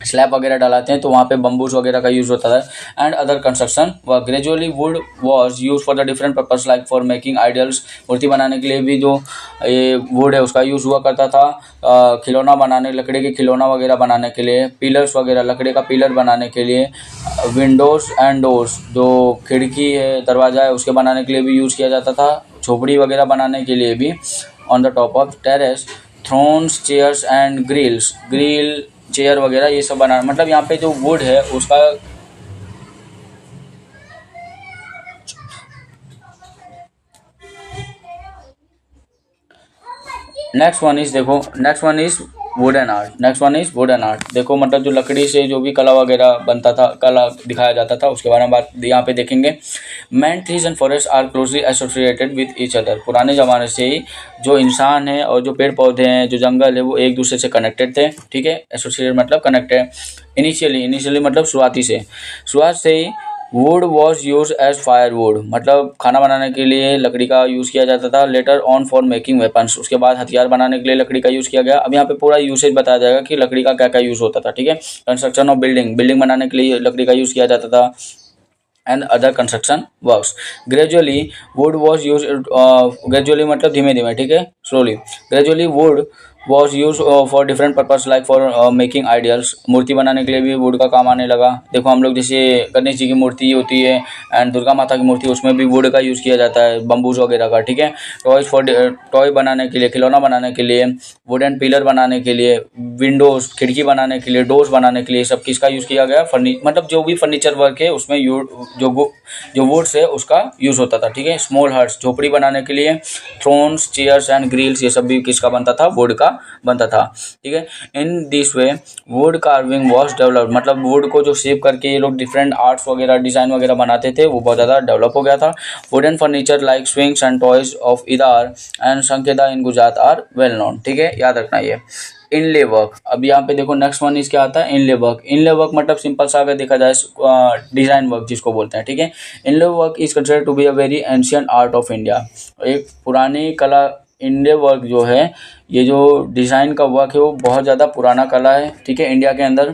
स्लैब वगैरह डालाते हैं तो वहाँ पे बम्बूस वगैरह का यूज़ होता है। And other construction work, gradually wood was use for the different purpose like for making idols. मूर्ति बनाने के लिए भी जो ये वुड है उसका यूज़ हुआ करता था। खिलौना बनाने, लकड़ी के खिलौना वगैरह बनाने के लिए। पिलर्स वगैरह, लकड़ी का पिलर बनाने के लिए। विंडोज़ एंड डोर्स, जो खिड़की है, दरवाज़ा है, उसके बनाने के लिए भी यूज़ किया जाता था। झोपड़ी वगैरह बनाने के लिए भी। On the top of terrace, thrones, chairs and grills, grill, chair वगैरह ये सब बनाना, मतलब यहाँ पे जो वुड है उसका नेक्स्ट वन इज, देखो next one is wooden art. Next one is wooden art. देखो मतलब जो लकड़ी से जो भी कला वगैरह बनता था, कला दिखाया जाता था, उसके बारे में बात यहाँ पे देखेंगे। Man, trees and forest are closely associated with each other. पुराने ज़माने से ही जो इंसान है और जो पेड़ पौधे हैं, जो जंगल है, वो एक दूसरे से कनेक्टेड थे, ठीक है। एसोसिएटेड मतलब कनेक्टेड। इनिशियली मतलब शुरुआत से ही wood was use as firewood, मतलब खाना बनाने के लिए लकड़ी का यूज़ किया जाता था। Later on for making weapons, उसके बाद हथियार बनाने के लिए लकड़ी का यूज़ किया गया। अब यहाँ पे पूरा यूसेज बताया जाएगा कि लकड़ी का क्या क्या यूज़ होता था, ठीक है। कंस्ट्रक्शन ऑफ बिल्डिंग, बिल्डिंग बनाने के लिए लकड़ी का यूज़ किया जाता था। And other construction works, gradually wood was use, gradually मतलब धीमे धीमे, ठीक है, slowly. Gradually wood was use for different purpose like for making ideals. मूर्ति बनाने के लिए भी वुड का काम आने लगा। देखो हम लोग जैसे गणेश जी की मूर्ति होती है एंड दुर्गा माता की मूर्ति, उसमें भी वुड का यूज़ किया जाता है, बम्बूस वगैरह का, ठीक है। टॉयज फॉर, टॉय बनाने के लिए, खिलौना बनाने के लिए, वुडन पिलर बनाने के लिए, विंडोज, खिड़की बनाने के लिए, डोर्स बनाने के लिए, सब किसका यूज़ किया गया, मतलब जो भी फर्नीचर वर्क है उसमें जो वुड्स है उसका यूज़ होता था, ठीक है। स्मॉल हट्स, झोपड़ी बनाने के लिए। थ्रोन्स, चेयर्स एंड ग्रिल्स, ये सब भी किसका बनता था, वुड का बनता था, ठीक है। In this way wood carving was developed, मतलब वुड को जो शेप करके ये लोग डिफरेंट आर्ट्स वगैरह, डिज़ाइन वगैरह बनाते थे, वो बहुत ज़्यादा डेवलप हो गया था। Wooden furniture like swings and toys of Idar and Sankheda in Gujarat are well known, ठीक है, याद रखना ये। इनले वर्क, अब यहाँ पे देखो नेक्स्ट वन इज क्या आता है, इनले वर्क। इनले वर्क मतलब सिंपल सा अगर देखा जाए डिज़ाइन वर्क जिसको बोलते हैं, ठीक है। Inlay work is considered to be a very ancient art of India, एक पुरानी कला। इनले वर्क जो है, ये जो डिज़ाइन का वर्क है वो बहुत ज़्यादा पुराना कला है, ठीक है, इंडिया के अंदर।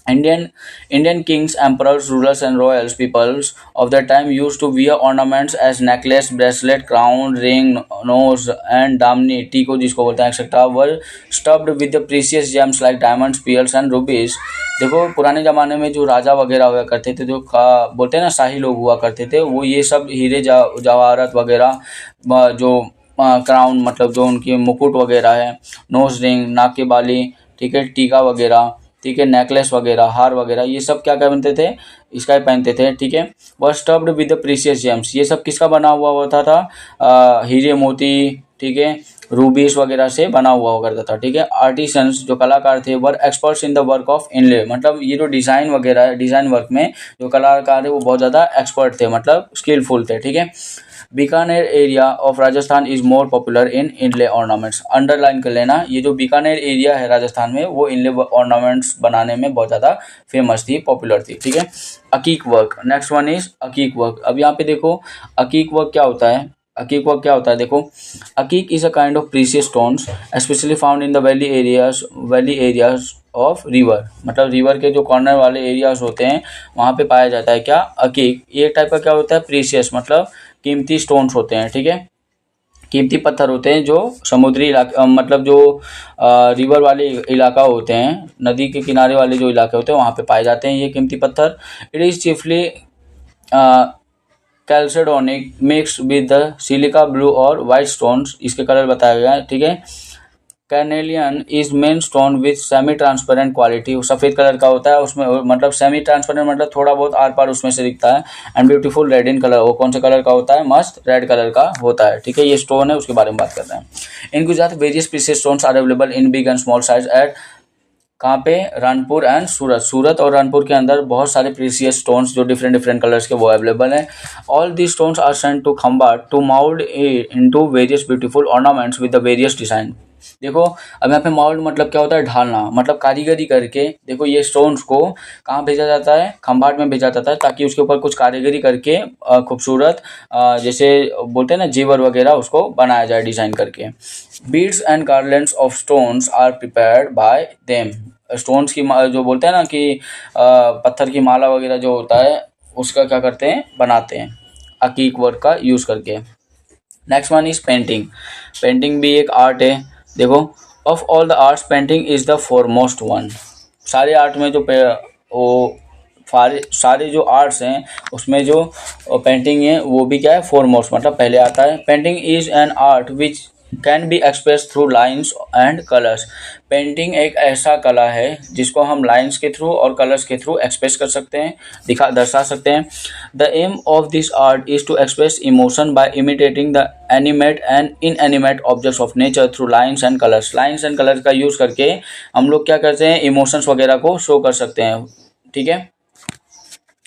Indian Indian kings, emperors, rulers, and royals peoples of that time used to wear ornaments as necklace, bracelet, crown, ring, nose, and damni, टीको जिसको बोलते हैं etcetera, were stuffed with the precious gems like diamonds, pearls, and rubies. देखो पुराने ज़माने में जो राजा वगैरह हुआ करते थे, जो बोलते हैं ना शाही लोग हुआ करते थे, वो ये सब हीरे जवाहरात वगैरह, जो क्राउन मतलब जो उनकी मुकुट वगैरह है, नोज रिंग नाक की बाली, ठीक है, टीका वगैरह, ठीक है, नेकलेस वगैरह, हार वगैरह, ये सब क्या पहनते थे, इसका ही पहनते थे, ठीक है। वह stuffed with the precious James, ये सब किसका बना हुआ होता था, हीरे मोती, ठीक है, रूबीस वगैरह से बना हुआ करता था, ठीक है। आर्टिसंस जो कलाकार थे were experts in the work of inlay, मतलब ये जो डिज़ाइन वगैरह है, डिज़ाइन वर्क में जो कलाकार है वो बहुत ज़्यादा एक्सपर्ट थे, मतलब स्किलफुल थे, ठीक है। Bikaner area of Rajasthan is more popular in inlay ornaments, underline कर लेना, ये जो बीकानेर एरिया है राजस्थान में वो इनले ऑर्नामेंट्स बनाने में बहुत ज़्यादा फेमस थी, पॉपुलर थी, ठीक है। Akik work, next one is akik work. अब यहाँ पे देखो अकीक वर्क क्या होता है, अकीक वर्क क्या होता है, देखो akik is a kind of precious stones specially found in the valley areas of river, मतलब रिवर के जो कॉर्नर वाले एरियाज होते हैं वहाँ पे पाया जाता है क्या, अकीक। ये टाइप का क्या होता है, प्रीशियस मतलब कीमती स्टोन्स होते हैं, ठीक है, कीमती पत्थर होते हैं जो समुद्री इलाका मतलब जो रिवर वाले इलाका होते हैं, नदी के किनारे वाले जो इलाके होते हैं वहाँ पे पाए जाते हैं ये कीमती पत्थर। It is chiefly chalcedonic mix with the silica blue और वाइट स्टोन्स, इसके कलर बताया गया है, ठीक है। Carnelian is main stone with semi transparent quality, सफ़ेद कलर का होता है उसमें, मतलब सेमी ट्रांसपेरेंट मतलब थोड़ा बहुत आर पार उसमें से दिखता है। And beautiful red in colour, वो कौन सा कलर का होता है, मस्त रेड कलर का होता है, ठीक है। ये स्टोन है उसके बारे में बात कर रहे हैं। In Gujarat various precious stones are available in big and small size at, कहाँ पे, रानपुर एंड सूरत और रानपुर के अंदर बहुत सारे प्रीशियस स्टोन्स जो डिफरेंट डिफरेंट कलर्स के वो अवेलेबल हैं। All the stones are sent to Khambhat to mould into various beautiful ornaments with the various design. देखो अब यहाँ पे माउल्ड मतलब क्या होता है, ढालना, मतलब कारीगरी करके, देखो ये स्टोन्स को कहाँ भेजा जाता है, खंबाट में भेजा जाता है ताकि उसके ऊपर कुछ कारीगरी करके खूबसूरत जैसे बोलते हैं ना जेवर वगैरह उसको बनाया जाए डिज़ाइन करके। Beads and garlands of stones are prepared by them, stones की जो बोलते हैं ना कि पत्थर की माला वगैरह जो होता है उसका क्या करते हैं, बनाते हैं अकीक वर्क का यूज़ करके। Next one is painting, painting भी एक आर्ट है। देखो of all the arts painting is the foremost one, सारे आर्ट में जो वो सारे जो आर्ट्स हैं उसमें जो पेंटिंग है वो भी क्या है, फॉरमोस्ट मतलब पहले आता है। Painting is an art which can be express through lines and colours, painting एक ऐसा कला है जिसको हम लाइन्स के थ्रू और कलर्स के थ्रू एक्सप्रेस कर सकते हैं, दर्शा सकते हैं। The aim of this art is to express emotion by imitating the animate and inanimate objects of nature through lines and colours, lines and colours का यूज़ करके हम लोग क्या करते हैं, इमोशंस वगैरह को शो कर सकते हैं, ठीक है।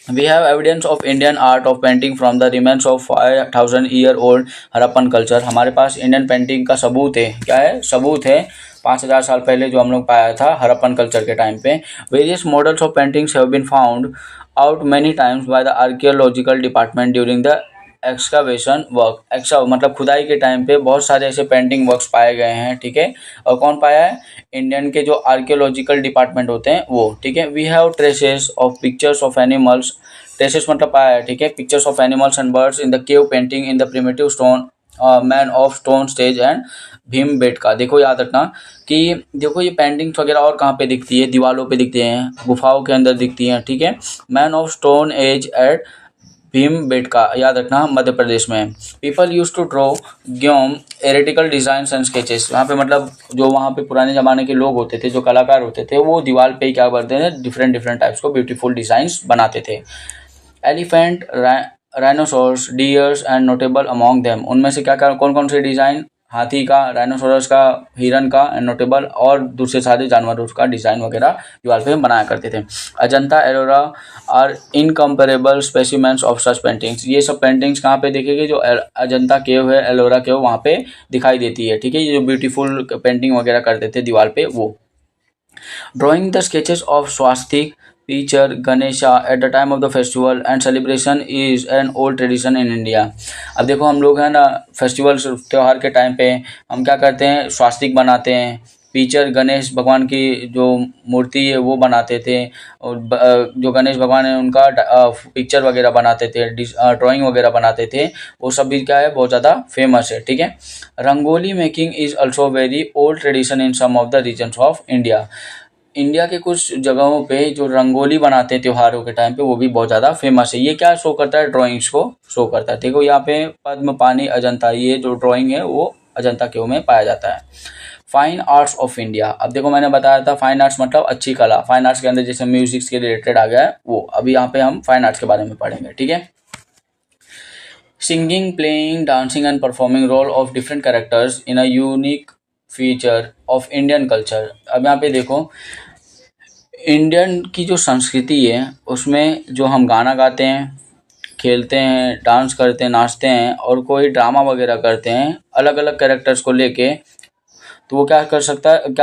We have evidence of Indian art of painting from the remains of 5000-year-old Harappan culture, हमारे पास इंडियन पेंटिंग का सबूत है, क्या है, सबूत है 5000 साल पहले जो हम लोग पाया था हड़प्पन कल्चर के टाइम पे। Various models of paintings have been found out many times by the archaeological department during the excavation work, मतलब खुदाई के टाइम पे बहुत सारे ऐसे पेंटिंग वर्क्स पाए गए हैं, ठीक है। और कौन पाया है, इंडियन के जो आर्कियोलॉजिकल डिपार्टमेंट होते हैं वो, ठीक है। We have traces of pictures of animals, traces मतलब पाया है, ठीक है, pictures of animals and birds in the cave painting in the primitive stone man of stone stage and Bhimbetka. देखो याद रखना कि देखो ये पेंटिंग्स वगैरह और कहाँ पे दिखती है, दीवारों पे दिखती हैं, गुफाओं के अंदर दिखती हैं, ठीक है। Man of stone age at Bhimbetka, याद रखना मध्य प्रदेश में। People use to draw geometrical design and sketches, वहाँ पे मतलब जो वहाँ पे पुराने ज़माने के लोग होते थे, जो कलाकार होते थे, वो दीवार पे ही क्या करते थे, डिफरेंट डिफरेंट टाइप्स को ब्यूटीफुल डिज़ाइंस बनाते थे। Elephant, rhinoceros, dears and notable among them, उनमें से क्या कौन कौन से डिज़ाइन, हाथी का, राइनोसोरस का, हिरन का एंड नोटेबल और दूसरे सारे जानवरों का डिज़ाइन वगैरह दीवार पे बनाया करते थे। Ajanta Ellora are incomparable specimens of such paintings, ये सब पेंटिंग्स कहाँ पे देखेंगे, जो अजंता केव है, एलोरा केव, वहाँ पे दिखाई देती है, ठीक है। ये जो ब्यूटीफुल पेंटिंग वगैरह करते थे दीवार पे वो। Drawing the sketches of swastika picture Ganesha at the time of the festival and celebration is an old tradition in India. अब देखो हम लोग हैं ना फेस्टिवल त्यौहार के टाइम पे हम क्या करते हैं, स्वास्तिक बनाते हैं, पिक्चर गणेश भगवान की जो मूर्ति है वो बनाते थे, और जो गणेश भगवान है उनका पिक्चर वगैरह बनाते थे, ड्राइंग वगैरह बनाते थे, वो सब भी क्या है बहुत ज़्यादा फेमस है। ठीक है। Rangoli making is also very old tradition in some of the regions of India. India के कुछ जगहों पे जो रंगोली बनाते हैं त्योहारों के टाइम पे, वो भी बहुत ज़्यादा फेमस है। ये क्या शो करता है, ड्राइंग्स को शो करता है। देखो यहाँ पे पद्म पानी अजंता, ये जो ड्राइंग है वो अजंता केव में पाया जाता है। फाइन आर्ट्स ऑफ इंडिया, अब देखो मैंने बताया था फाइन आर्ट्स मतलब अच्छी कला। फाइन आर्ट्स के अंदर जैसे म्यूजिक के रिलेटेड आ गया है वो, अभी यहाँ पे हम फाइन आर्ट्स के बारे में पढ़ेंगे। ठीक है। Singing, playing, dancing and performing role of different characters in a unique feature of Indian culture. अब यहाँ पे देखो इंडियन की जो संस्कृति है उसमें जो हम गाना गाते हैं, खेलते हैं, डांस करते हैं, नाचते हैं और कोई ड्रामा वगैरह करते हैं अलग अलग कैरेक्टर्स को लेके, तो वो क्या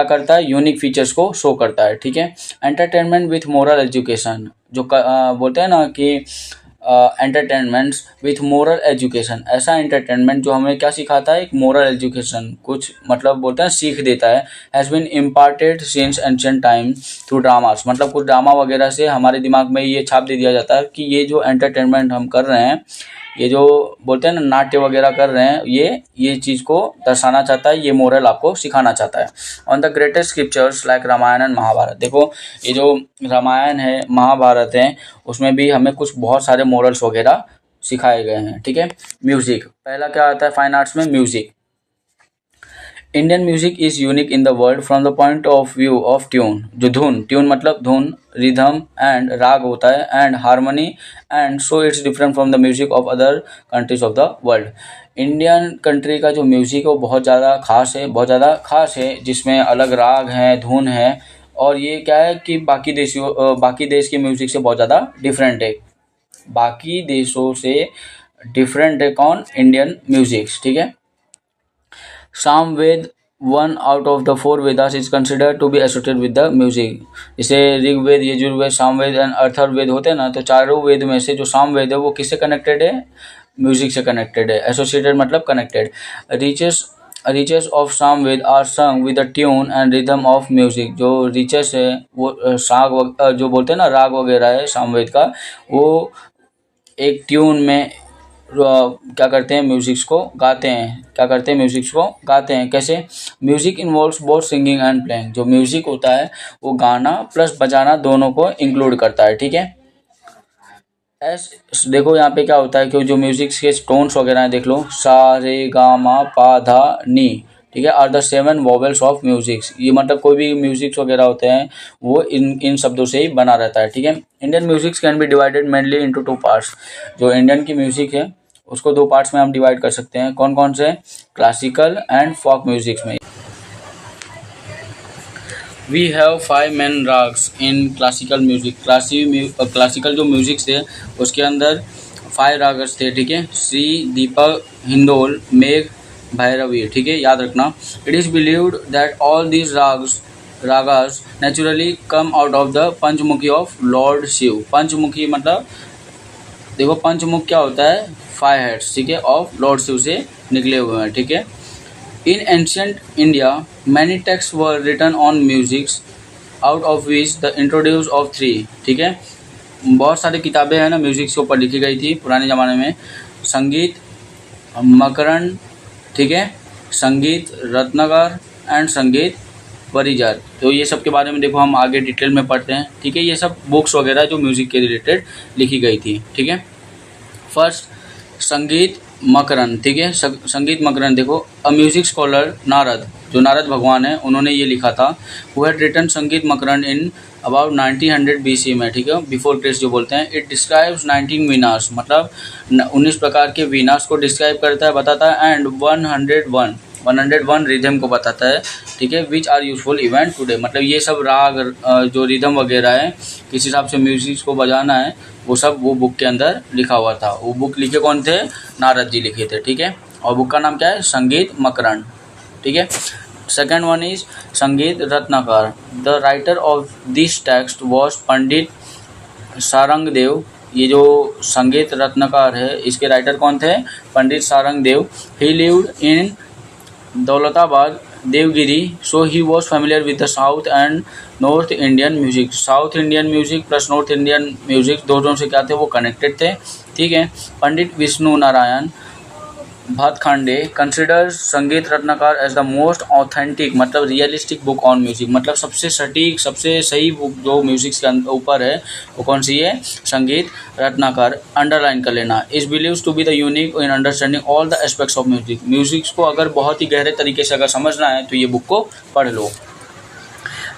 करता है, यूनिक फीचर्स को शो करता है। ठीक है। एंटरटेनमेंट विथ मोरल एजुकेशन, जो बोलते हैं ना कि एंटरटेनमेंट्स विथ मोरल एजुकेशन, ऐसा एंटरटेनमेंट जो हमें क्या सिखाता है, एक मोरल एजुकेशन, कुछ मतलब बोलते हैं सीख देता है। Has been imparted since ancient time through dramas, मतलब कुछ ड्रामा वगैरह से हमारे दिमाग में ये छाप दे दिया जाता है कि ये जो एंटरटेनमेंट हम कर रहे हैं, ये जो बोलते हैं ना नाट्य वगैरह कर रहे हैं, ये चीज़ को दर्शाना चाहता है, ये मोरल आपको सिखाना चाहता है। On the greatest scriptures like Ramayana and Mahabharata, देखो ये जो रामायण है महाभारत है उसमें भी हमें कुछ बहुत सारे मोरल्स वगैरह सिखाए गए हैं। ठीक है। म्यूजिक, पहला क्या आता है फाइन आर्ट्स में, music. Indian music is unique in the world from the point of view of tune, जो ट्यून मतलब धुन, रिदम एंड राग होता है, and harmony, and so it's different from the music of other countries of the world. Indian country का जो म्यूजिक है वो बहुत ज़्यादा खास है, जिसमें अलग राग हैं, धुन है, और ये क्या है कि बाकी देश के म्यूजिक से बहुत ज़्यादा डिफरेंट है। बाकी देशों से डिफरेंट है कौन, इंडियन म्यूजिक। ठीक है। Samaveda, one out of the 4 Vedas is considered to be associated with the music. जैसे ऋग्वेद, यजुर्वेद, सामवेद एंड अथर्ववेद होते हैं ना, तो चारों वेद में से जो सामवेद है वो किससे कनेक्टेड है, म्यूजिक से कनेक्टेड है। एसोसिएटेड मतलब connected. Richas of Samaveda are sung with the tune and rhythm of music, जो रिचेस है वो जो बोलते हैं ना राग वगैरह है सामवेद का, वो एक ट्यून में क्या करते हैं, म्यूजिक्स को गाते हैं। कैसे, music involves both singing and playing, जो म्यूजिक होता है वो गाना प्लस बजाना दोनों को इंक्लूड करता है। ठीक है। देखो यहाँ पे क्या होता है कि जो म्यूजिक के टोन्स वगैरह हैं, देख लो, सा रे गा मा पा धा नी, ठीक है, are the 7 vowels of musics. ये मतलब कोई भी म्यूजिक्स वगैरह होते हैं वो इन शब्दों से ही बना रहता है। ठीक है। Indian musics can be divided mainly into 2 parts. जो इंडियन की म्यूजिक है उसको 2 पार्ट्स में हम डिवाइड कर सकते हैं। कौन कौन से, क्लासिकल एंड फोक म्यूजिक्स में। We have 5 main ragas in classical music. Classical जो म्यूजिक थे उसके अंदर 5 रागस थे। ठीक है। श्री, दीपक, हिंदोल, मेघ, भैरवी। ठीक है, याद रखना। It is believed that all these ragas naturally come out of the Panchmukhi of lord Shiv. पंचमुखी मतलब देखो पंचमुख क्या होता है, 5 हेड्स, ठीक है, ऑफ लॉर्ड शिव से निकले हुए हैं। ठीक है। In ancient India many text were written on musics out of which the introduce of 3। ठीक है। बहुत सारी किताबें हैं ना म्यूजिक के ऊपर लिखी गई थी पुराने ज़माने में। संगीत मकरण, ठीक है, संगीत रत्नाकर एंड संगीत परिजर। तो ये सब के बारे में देखो हम आगे डिटेल में पढ़ते हैं। ठीक है। ये सब बुक्स वगैरह जो म्यूजिक के रिलेटेड लिखी गई थी। ठीक है। फर्स्ट संगीत मकरण, ठीक है, संगीत मकरण देखो, अ म्यूजिक स्कॉलर नारद, जो नारद भगवान है उन्होंने ये लिखा था। हु हैड रिटन संगीत मकरण इन अबाउट 1900 BC में। ठीक है, बिफोर क्रिस्ट जो बोलते हैं। इट डिस्क्राइब्स 19 वीनास, मतलब 19 प्रकार के वीनास को डिस्क्राइब करता है, बताता है, एंड 101 रिदम को बताता है। ठीक है। Which are useful event today, मतलब ये सब राग जो रिदम वगैरह है किस हिसाब से म्यूजिक को बजाना है वो सब वो बुक के अंदर लिखा हुआ था। वो बुक लिखे कौन थे, नारद जी लिखे थे। ठीक है। और बुक का नाम क्या है, संगीत मकरण। ठीक है। Second one is Sangeet Ratnakar. The writer of this text was Pandit Sarangdev. ये जो संगीत रत्नाकर है इसके राइटर कौन थे, Pandit Sarangdev. He lived in Daulatabad Devgiri, so he was familiar with the South and North Indian music. South Indian music plus North Indian music दोनों से क्या थे, वो कनेक्टेड थे, ठीक है। Pandit Vishnu Narayan Bhatkhande considers Sangeet Ratnakar as the most authentic, मतलब रियलिस्टिक बुक ऑन म्यूजिक, मतलब सबसे सटीक, सबसे सही बुक जो म्यूजिक के ऊपर है वो कौन सी है, संगीत रत्नाकर। अंडरलाइन कर लेना, is believes to be the unique in understanding all the aspects of music. Music को अगर बहुत ही गहरे तरीके से अगर समझना है तो ये बुक को पढ़ लो।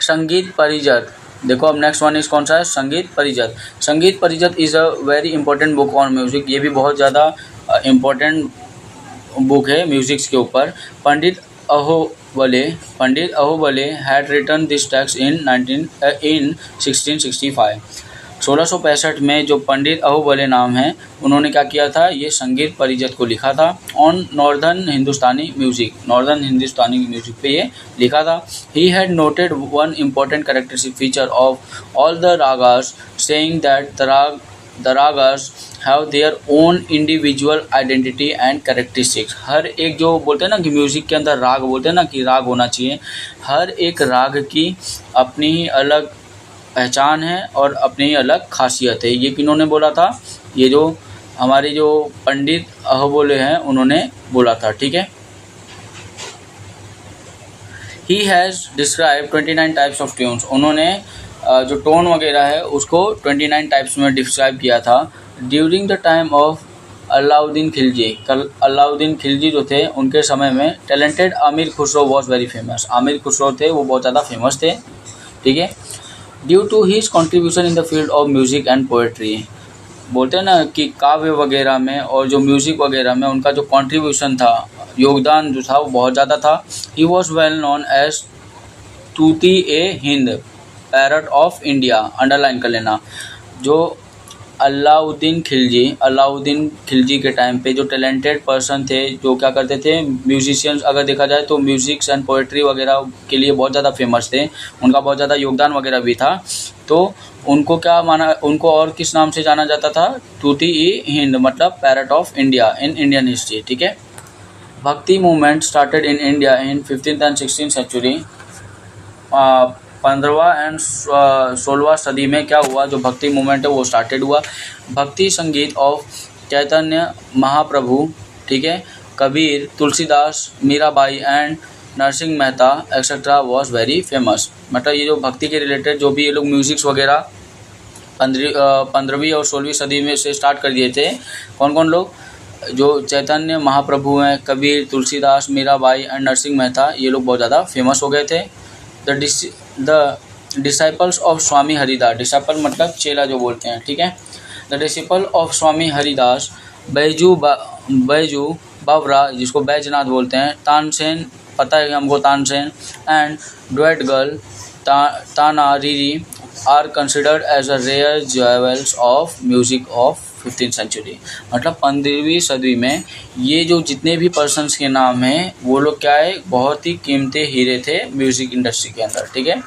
संगीत परिजत, देखो अब नेक्स्ट वन इज कौन सा है, Sangeet Parijat. Sangeet Parijat is a very important book on music, ये भी बहुत ज़्यादा इंपॉर्टेंट बुक है म्यूजिक्स के ऊपर। Pandit Ahobal had written this text in 1665। 1665 में जो पंडित अहोबले नाम है, उन्होंने क्या किया था, ये संगीत परिजत को लिखा था। On northern Hindustani music, northern Hindustani music पे ये लिखा था। He had noted one important characteristic feature of all the ragas, saying that the ragas have their own individual identity and characteristics. हर एक, जो बोलते हैं ना कि म्यूज़िक के अंदर राग, बोलते हैं ना कि राग होना चाहिए, हर एक राग की अपनी ही अलग पहचान है और अपनी ही अलग खासियत है। ये किन्होंने बोला था, ये जो हमारे जो पंडित अहोबले हैं उन्होंने बोला था, ठीक है। He has describe 29 types of tunes, उन्होंने जो टोन वगैरह है उसको 29 टाइप्स में डिस्क्राइब किया था। During the time of Alauddin Khilji, Alauddin Khilji जो थे उनके समय में talented Amir Khusro was very famous, Amir Khusro थे वो बहुत ज़्यादा फेमस थे, ठीक है। Due to his contribution in the field of music and poetry, बोलते हैं ना कि काव्य वगैरह में और जो म्यूज़िक वगैरह में उनका जो कॉन्ट्रीब्यूशन था, योगदान जो था वो बहुत ज़्यादा था। He was well known as Tuti e Hind, parrot of India, underline कर लेना। जो अलाउद्दीन खिलजी के टाइम पे जो टैलेंटेड पर्सन थे, जो क्या करते थे, म्यूजिशियंस, अगर देखा जाए तो म्यूजिक्स एंड पोएट्री वगैरह के लिए बहुत ज़्यादा फेमस थे, उनका बहुत ज़्यादा योगदान वगैरह भी था। तो उनको क्या माना, उनको और किस नाम से जाना जाता था, तूती ई हिंद, मतलब parrot of India in Indian history, ठीक है। Bhakti movement started in India in 15th and 16th century. 15वां एंड 16वां सदी में क्या हुआ, जो भक्ति मूवमेंट है वो स्टार्टेड हुआ। भक्ति संगीत ऑफ चैतन्य महाप्रभु, ठीक है, Kabir, Tulsidas, Mirabai and Narsinh Mehta etcetera was very famous. मतलब ये जो भक्ति के रिलेटेड जो भी ये लोग म्यूजिक्स वगैरह 15वीं और 16वीं सदी में से स्टार्ट कर दिए थे। कौन कौन लोग, जो चैतन्य महाप्रभु हैं, कबीर, तुलसीदास, मीराबाई एंड नरसिंह मेहता, ये लोग बहुत ज़्यादा फेमस हो गए थे। The disciples of Swami Haridas, disciple मतलब चेला जो बोलते हैं, ठीक है। The disciple of Swami Haridas, Baiju Bawra, जिसको बैजनाथ बोलते हैं, तानसेन, पता है हमको Tansen, and duet girl Tana Riri are considered as a rare jewels of music of 15th century. मतलब 15वीं सदी में ये जो जितने भी पर्सन्स के नाम हैं वो लोग क्या है, बहुत ही कीमती हीरे थे म्यूजिक इंडस्ट्री के अंदर, ठीक है।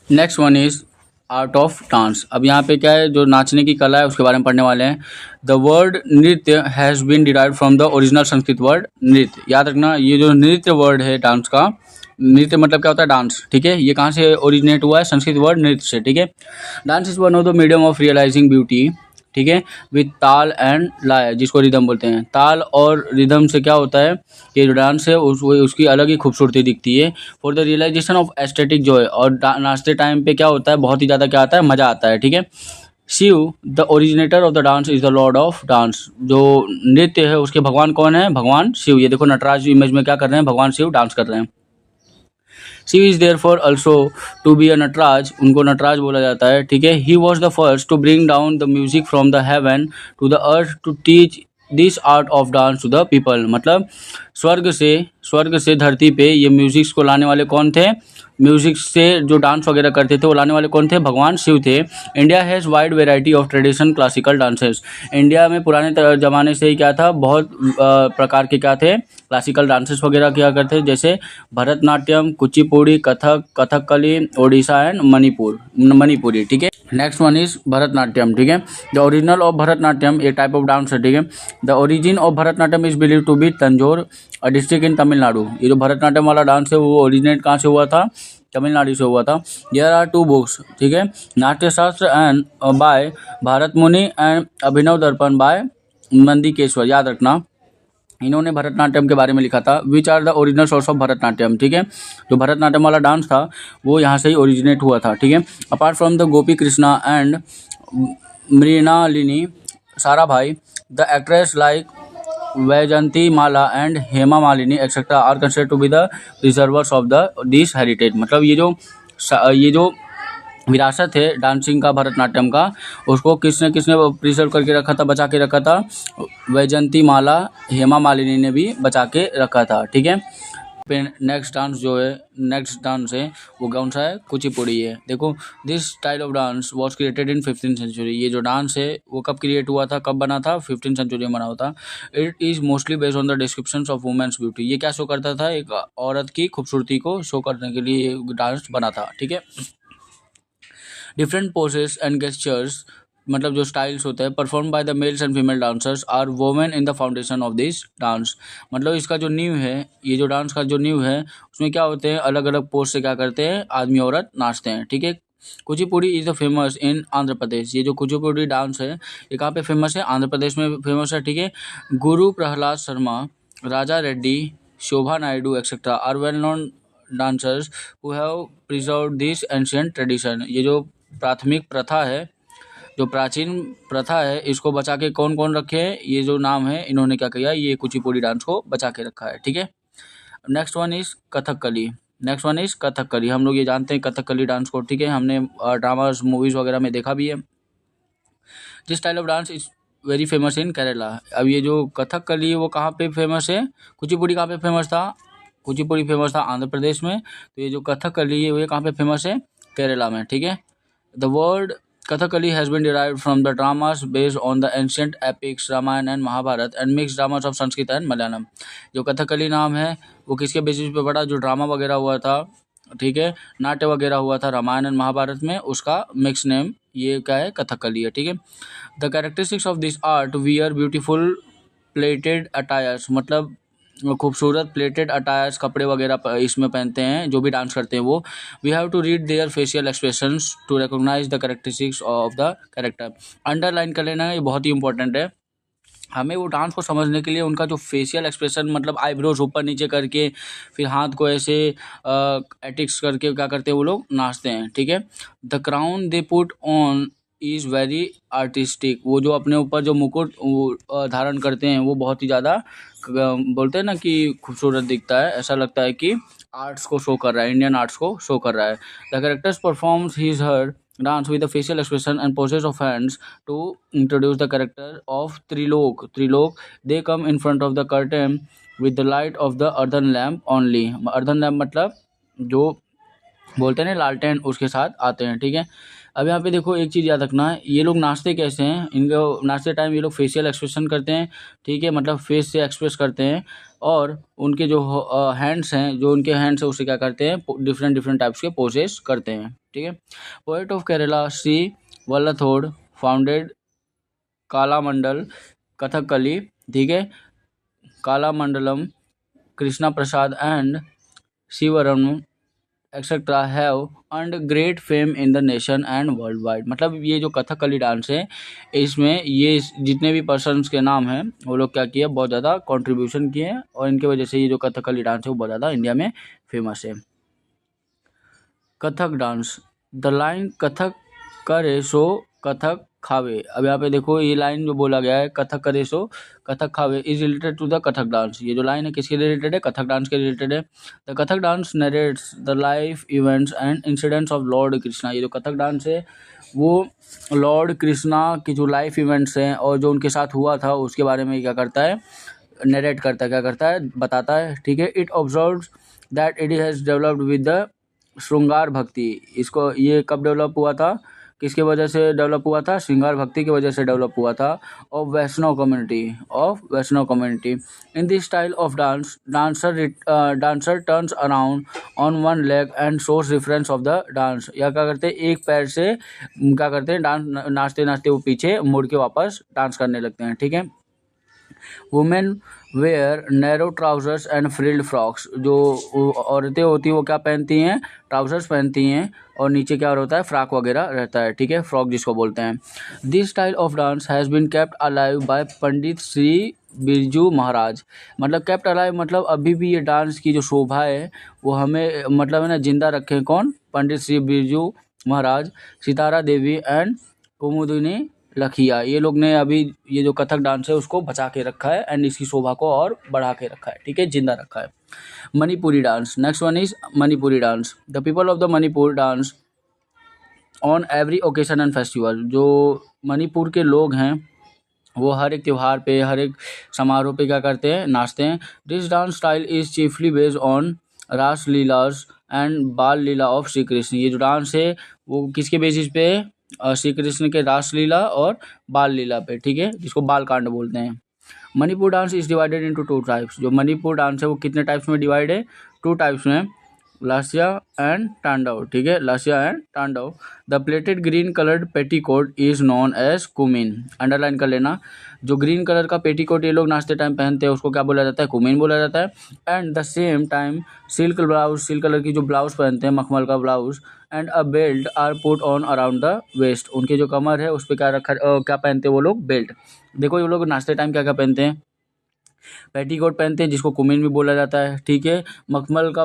Next one is art of dance. अब यहाँ पे क्या है, जो नाचने की कला है उसके बारे में पढ़ने वाले हैं। The word nritya has been derived from the original Sanskrit word nritya. याद रखना, ये जो नृत्य वर्ड है डांस का, नृत्य मतलब क्या होता है, डांस, ठीक है। ये कहाँ से ओरिजिनेट हुआ है, संस्कृत वर्ड नृत्य से, ठीक है। Dance is one of the medium of realizing beauty, ठीक है, विथ ताल एंड लय, जिसको रिदम बोलते हैं। ताल और रिदम से क्या होता है, ये जो डांस है उसकी अलग ही खूबसूरती दिखती है। For the realization of aesthetic joy, और नाचते टाइम पे क्या होता है, बहुत ही ज़्यादा क्या आता है, मज़ा आता है, ठीक है। Shiva the originator of the dance is the lord of dance, जो नृत्य है उसके भगवान कौन है, भगवान शिव। ये देखो नटराज इमेज में क्या कर रहे हैं, भगवान शिव डांस कर रहे हैं। She is therefore also to be a Nataraj, उनको नटराज बोला जाता है, ठीक है। He was the first to bring down the music from the heaven to the earth to teach this art of dance to the people। मतलब स्वर्ग से धरती पे ये म्यूजिक्स को लाने वाले कौन थे, म्यूजिक से जो डांस वगैरह करते थे वो लाने वाले कौन थे, भगवान शिव थे। India has wide variety of tradition classical dances. India में पुराने ज़माने से ही क्या था, बहुत प्रकार के क्या थे, क्लासिकल डांसेस वगैरह किया करते, जैसे भरतनाट्यम, कुचिपुड़ी, कथकली, ओडिशा एंड मणिपुरी, ठीक है। नेक्स्ट वन इज भरतनाट्यम, ठीक है। The original of Bharatanatyam, a type of dance है, ठीक है। The origin of Bharatanatyam is believe to be Tanjore a district in Tamil Nadu. ये जो भरतनाट्यम वाला डांस है वो ओरिजिनेट कहाँ से हुआ था, तमिलनाडु से हुआ था। देयर आर टू बुक्स, ठीक है, नाट्य शास्त्र एंड बाय भारत मुनि एंड अभिनव दर्पण बाय नंदीकेश्वर, याद रखना इन्होंने भरतनाट्यम के बारे में लिखा था। Which are the original source of Bharatanatyam, ठीक है, जो भरतनाट्यम वाला डांस था वो यहाँ से ही ओरिजिनेट हुआ था, ठीक है। Apart from the Gopi Krishna and Mrinalini Sarabhai, the actress like Vyjayanthimala and Hema Malini etcetera are considered to be the preservers of the this heritage. मतलब ये जो विरासत है डांसिंग का, भरतनाट्यम का, उसको किसने किसने प्रिजर्व करके रखा था, बचा के रखा था, वैजंती माला, हेमा मालिनी ने भी बचा के रखा था, ठीक है। फिर नेक्स्ट डांस है वो कौन सा है, कुचिपुड़ी है। देखो, this style of dance was created in 15th century. ये जो डांस है वो कब क्रिएट हुआ था, कब बना था, 15th सेंचुरी में बना हुआ था। It is mostly based on the descriptions of women's beauty. ये क्या शो करता था, एक औरत की खूबसूरती को शो करने के लिए ये डांस बना था, ठीक है। डिफरेंट पोजेस एंड गेस्चर्स, मतलब जो स्टाइल्स होते हैं, perform by the males and female dancers are women in the foundation of this dance. मतलब इसका जो नींव है, ये जो डांस का जो नींव है, उसमें क्या होते हैं, अलग अलग पोज से क्या करते हैं, आदमी औरत नाचते हैं, ठीक है। Kuchipudi is the famous in Andhra Pradesh. ये जो कुचिपुड़ी डांस है ये कहाँ पे फेमस है, आंध्र प्रदेश में फेमस है, ठीक है। Guru Prahlad Sharma, Raja Reddy, Shobha Naidu etcetera are well known dancers who have preserved this ancient tradition. ये जो प्राथमिक प्रथा है, जो प्राचीन प्रथा है, इसको बचा के कौन कौन रखे हैं, ये जो नाम है इन्होंने क्या किया, ये कुचिपुड़ी डांस को बचा के रखा है, ठीक है। Next one is Kathakali. हम लोग ये जानते हैं कथकली डांस को, ठीक है, हमने ड्रामास मूवीज वगैरह में देखा भी है। This style of dance is very famous in Kerala. अब ये जो कथकली है वो कहाँ पे फेमस है, कुचिपुड़ी कहाँ पे फेमस था, कुचिपुड़ी फेमस था आंध्र प्रदेश में। तो ये जो कथकली है वो कहाँ पे फेमस है, केरला में, ठीक है। The word Kathakali has been derived from the dramas based on the ancient epics Ramayana and Mahabharata and mixed dramas of Sanskrit and Malayalam। जो कथकली नाम है वो किसके बेसिस पे पड़ा, जो ड्रामा वगैरह हुआ था, ठीक है, नाट्य वगैरह हुआ था रामायण एंड महाभारत में, उसका मिक्स नेम ये क्या है, कथकली है, ठीक है। The characteristics of this art wear beautiful plated attires, मतलब खूबसूरत प्लेटेड अटायर्स, कपड़े वगैरह इसमें पहनते हैं जो भी डांस करते हैं वो। We have to read their facial expressions to recognize the characteristics of the character. Underline कर लेना है, ये बहुत ही इंपॉर्टेंट है। हमें वो डांस को समझने के लिए उनका जो फेशियल एक्सप्रेशन, मतलब आईब्रोज ऊपर नीचे करके, फिर हाथ को ऐसे एटिक्स करके क्या करते हैं वो लोग नाचते हैं, ठीक है। The crown they put on is very artistic. वो जो अपने ऊपर जो मुकुट धारण करते हैं वो बहुत ही ज़्यादा बोलते हैं ना कि खूबसूरत दिखता है, ऐसा लगता है कि आर्ट्स को शो कर रहा है, इंडियन आर्ट्स को शो कर रहा है। The characters performs his her dance with the facial expression and poses of hands to introduce the character of Trilok. They come in front of the curtain with the light of the earthen lamp only। earthen lamp मतलब जो बोलते हैं ना लालटेन, उसके साथ आते हैं, ठीक है। अब यहाँ पे देखो एक चीज़ याद रखना है, ये लोग नाचते कैसे हैं, इनको नाचते टाइम ये लोग फेशियल एक्सप्रेशन करते हैं, ठीक है, मतलब फेस से एक्सप्रेस करते हैं, और उनके जो हैंड्स हैं, जो उनके हैंड्स हैं उससे क्या करते हैं, डिफरेंट टाइप्स के पोजेस करते हैं, ठीक है। Poet of Kerala Shri Vallathol founded Kalamandal Kathakali, ठीक है, Kalamandalam, Krishna Prasad and Shivram etcetera have earned great fame in the nation and worldwide. मतलब ये जो कथकली डांस है इसमें ये जितने भी पर्सन्स के नाम हैं वो लोग क्या किए, बहुत ज़्यादा कंट्रीब्यूशन किए हैं, और इनके वजह से ये जो कथकली डांस है वो बहुत ज़्यादा इंडिया में फेमस है। Kathak dance, the line Kathak करे सो कथक खावे। अब यहाँ पे देखो ये लाइन जो बोला गया है, कथक करे सो कथक खावे, is related to the Kathak dance. ये जो लाइन है किसके रिलेटेड है, कथक डांस के रिलेटेड है। The Kathak dance narrates the life events and incidents of Lord Krishna. ये जो कथक डांस है वो लॉर्ड कृष्णा की जो लाइफ इवेंट्स हैं और जो उनके साथ हुआ था उसके बारे में क्या करता है, नरेट करता है, क्या करता है, बताता है, ठीक है। It observes that it has developed with the श्रृंगार भक्ति। इसको ये कब डेवलप हुआ था, किसके वजह से डेवलप हुआ था, श्रृंगार भक्ति की वजह से डेवलप हुआ था, of Vaishnav community. In this style of dance dancer turns around on one leg and shows reference of the dance. या क्या करते हैं, एक पैर से क्या करते हैं, डांस नाचते नाचते वो पीछे मुड़ के वापस डांस करने लगते हैं, ठीक है। Women wear narrow trousers and frilled frocks, जो औरतें होती हैं वो क्या पहनती हैं, ट्राउजर्स पहनती हैं और नीचे क्या होता है, फ्रॉक वगैरह रहता है, ठीक है, फ्रॉक जिसको बोलते हैं। This style of dance has been kept alive by Pandit Shri Birju Maharaj. मतलब केप्ट अलाइव मतलब अभी भी ये डांस की जो शोभा है वो हमें मतलब है ना जिंदा रखे, कौन, पंडित श्री बिरजू महाराज, सितारा देवी एंड कुमुदिनी लखिया, ये लोग ने अभी ये जो कथक डांस है उसको बचा के रखा है एंड इसकी शोभा को और बढ़ा के रखा है, ठीक है, जिंदा रखा है। Manipuri dance, next one is Manipuri dance. The people of the Manipur dance on every occasion and festival. जो मणिपुर के लोग हैं वो हर एक त्यौहार पे, हर एक समारोह पे क्या करते हैं, नाचते हैं। This dance style is chiefly based on रास लीलास एंड बाल लीला ऑफ श्री कृष्ण। ये जो डांस है वो किसके बेसिस पे है, श्री कृष्ण के रास लीला और बाल लीला पे, ठीक है, जिसको बाल कांड बोलते हैं। Manipur dance is divided into two types. जो मणिपुर डांस है वो कितने टाइप्स में डिवाइड है, टू टाइप्स में, लास्या एंड तांडव, ठीक है, Lasya and Tandav. The pleated green coloured petticoat is known as kumin, underline कर लेना। जो ग्रीन कलर का पेटीकोट ये लोग नाचते टाइम पहनते हैं उसको क्या बोला जाता है, कुमिन बोला जाता है। And the same time silk blouse, silk colour की जो ब्लाउज पहनते हैं, मखमल का blouse, and a belt are put on around the waist. उनके जो कमर है उस पर क्या रखा क्या पहनते हैं वो लोग, बेल्ट। देखो ये लोग नाचते टाइम क्या क्या पहनते हैं, पेटीकोट पहनते हैं जिसको कुमिन भी बोला जाता है, ठीक है, मखमल का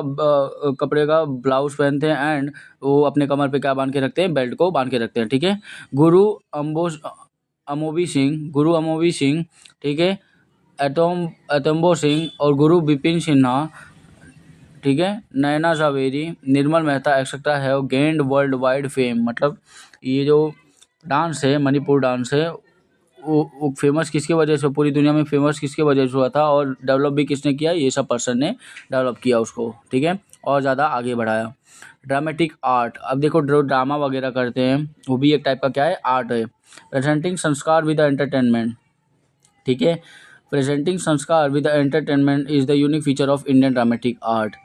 कपड़े का ब्लाउज पहनते हैं एंड वो अपने कमर पे क्या बांध के रखते हैं, बेल्ट को बांध के रखते हैं, ठीक है। गुरु गुरु अमोवी सिंह, ठीक है, एतम्बो सिंह और गुरु बिपिन सिन्हा, ठीक है, Naina Jhaveri, Nirmal Mehta etcetera have gained worldwide fame. मतलब ये जो डांस है, मणिपुर डांस है, वो फेमस किसकी वजह से, पूरी दुनिया में फेमस किसकी वजह से हुआ था और डेवलप भी किसने किया, ये सब पर्सन ने डेवलप किया उसको, ठीक है, और ज़्यादा आगे बढ़ाया। ड्रामेटिक आर्ट, अब देखो जो ड्रामा वगैरह करते हैं वो भी एक टाइप का क्या है, आर्ट है। प्रेजेंटिंग संस्कार विद एंटरटेनमेंट, ठीक है, प्रेजेंटिंग संस्कार with entertainment is the unique feature of Indian dramatic art.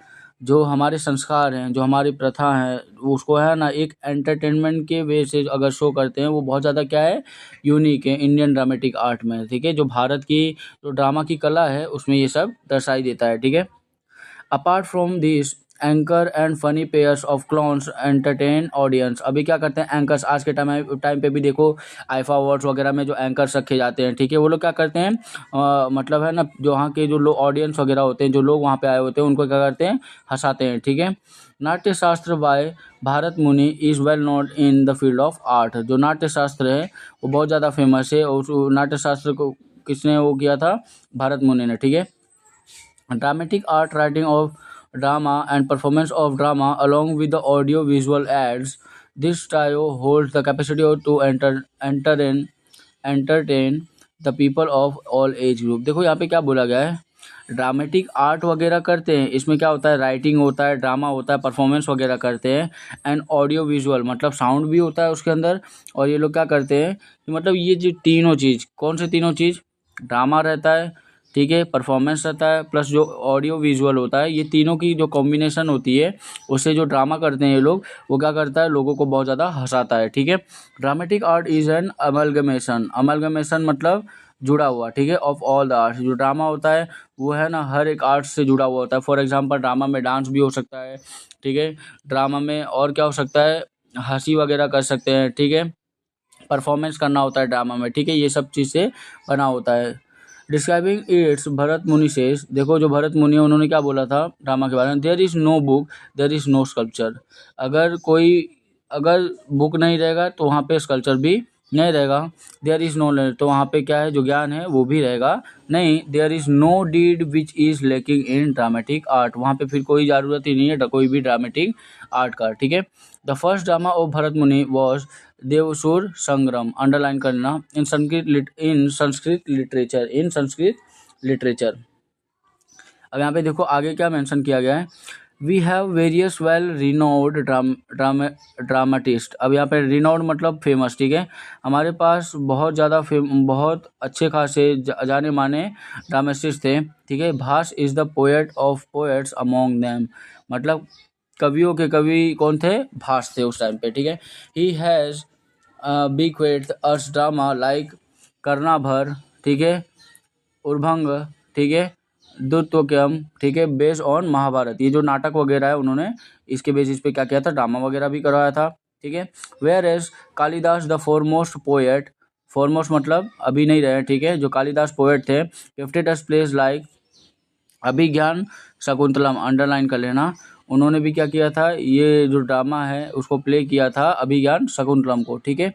जो हमारे संस्कार हैं, जो हमारी प्रथा है, उसको है ना एक एंटरटेनमेंट के वे से अगर शो करते हैं वो बहुत ज़्यादा क्या है, यूनिक है इंडियन ड्रामेटिक आर्ट में, ठीक है। जो भारत की जो ड्रामा की कला है उसमें ये सब दर्शाई देता है, ठीक है। Apart from this anchor and funny pairs of clowns entertain audience. अभी क्या करते हैं एंकर्स, आज के टाइम पे भी देखो आईफा अवार्ड्स वगैरह में जो एंकर्स रखे जाते हैं, ठीक है, वो लोग क्या करते हैं, मतलब है ना जो वहाँ के जो लोग ऑडियंस वगैरह होते हैं, जो लोग वहाँ पे आए होते हैं उनको क्या करते हैं, हंसाते हैं, ठीक है। नाट्य शास्त्र बाय भारत मुनि is well known in the field of art. जो नाट्य शास्त्र है वो बहुत ज़्यादा फेमस है और उस नाट्य शास्त्र को किसने वो किया था, भारत मुनि ने, ठीक है। Dramatic art, writing of drama and performance of drama along with the audio visual adds. This trio holds the capacity to entertain the people of all age group। देखो यहाँ पे क्या बोला गया है, ड्रामेटिक आर्ट वगैरह करते हैं, इसमें क्या होता है, राइटिंग होता है, ड्रामा होता है, परफॉर्मेंस वगैरह करते हैं, एंड ऑडियो विजुअल मतलब साउंड भी होता है उसके अंदर। और ये लोग क्या करते हैं कि मतलब ये जो तीनों चीज़, कौन से तीनों चीज़, ड्रामा रहता है, ठीक है, परफॉर्मेंस रहता है, प्लस जो ऑडियो विजुअल होता है, ये तीनों की जो कॉम्बिनेशन होती है उससे जो ड्रामा करते हैं ये लोग, वो क्या करता है, लोगों को बहुत ज़्यादा हंसाता है, ठीक है। Dramatic art is an amalgamation, amalgamation मतलब जुड़ा हुआ, ठीक है, ऑफ ऑल द आर्ट्स। जो ड्रामा होता है वो है ना हर एक आर्ट से जुड़ा हुआ होता है। फॉर एग्जांपल ड्रामा में डांस भी हो सकता है, ठीक है, ड्रामा में और क्या हो सकता है, हंसी वगैरह कर सकते हैं, ठीक है, परफॉर्मेंस करना होता है ड्रामा में, ठीक है, ये सब चीज़ से बना होता है। डिस्क्राइबिंग इट्स भरत मुनि सेज, देखो जो भरत मुनि है उन्होंने क्या बोला था ड्रामा के बारे में, there is no book there is no sculpture. अगर बुक नहीं रहेगा तो वहाँ पे स्कल्पचर भी नहीं रहेगा। देयर इज़ नो नॉलेज, तो वहाँ पे क्या है, जो ज्ञान है वो भी रहेगा नहीं। There is no deed which is lacking in dramatic art, वहाँ पे फिर कोई ज़रूरत ही नहीं है कोई भी ड्रामेटिक आर्ट का, ठीक है। The first drama of Bharat मुनि वॉज देवसुर संग्राम, अंडरलाइन करना, इन संस्कृत लिटरेचर। अब यहाँ पे देखो आगे क्या मेंशन किया गया है, we have various well renowned dramatist. अब यहाँ पे रिनोड मतलब फेमस, ठीक है, हमारे पास बहुत ज़्यादा बहुत अच्छे खासे जाने माने ड्रामेटिस्ट थे, ठीक है। Bhasa is the poet of poets among them, मतलब कवियों के कवि कौन थे, भास थे उस टाइम पे, ठीक है। He has bequeathed us drama like Karnabhar, ठीक है, उर्भंग, ठीक है, द्रुतोक्यम, ठीक है, बेस्ड ऑन महाभारत। ये जो नाटक वगैरह है उन्होंने इसके बेसिस पे क्या किया था, ड्रामा वगैरह भी करवाया था, ठीक है। Whereas Kalidas the foremost poet, foremost मतलब अभी नहीं रहे, ठीक है, जो कालिदास पोएट थे, gifted us plays like Abhijnana Shakuntalam, underline कर लेना। उन्होंने भी क्या किया था, ये जो ड्रामा है उसको प्ले किया था अभिज्ञान शकुंतलम को, ठीक है।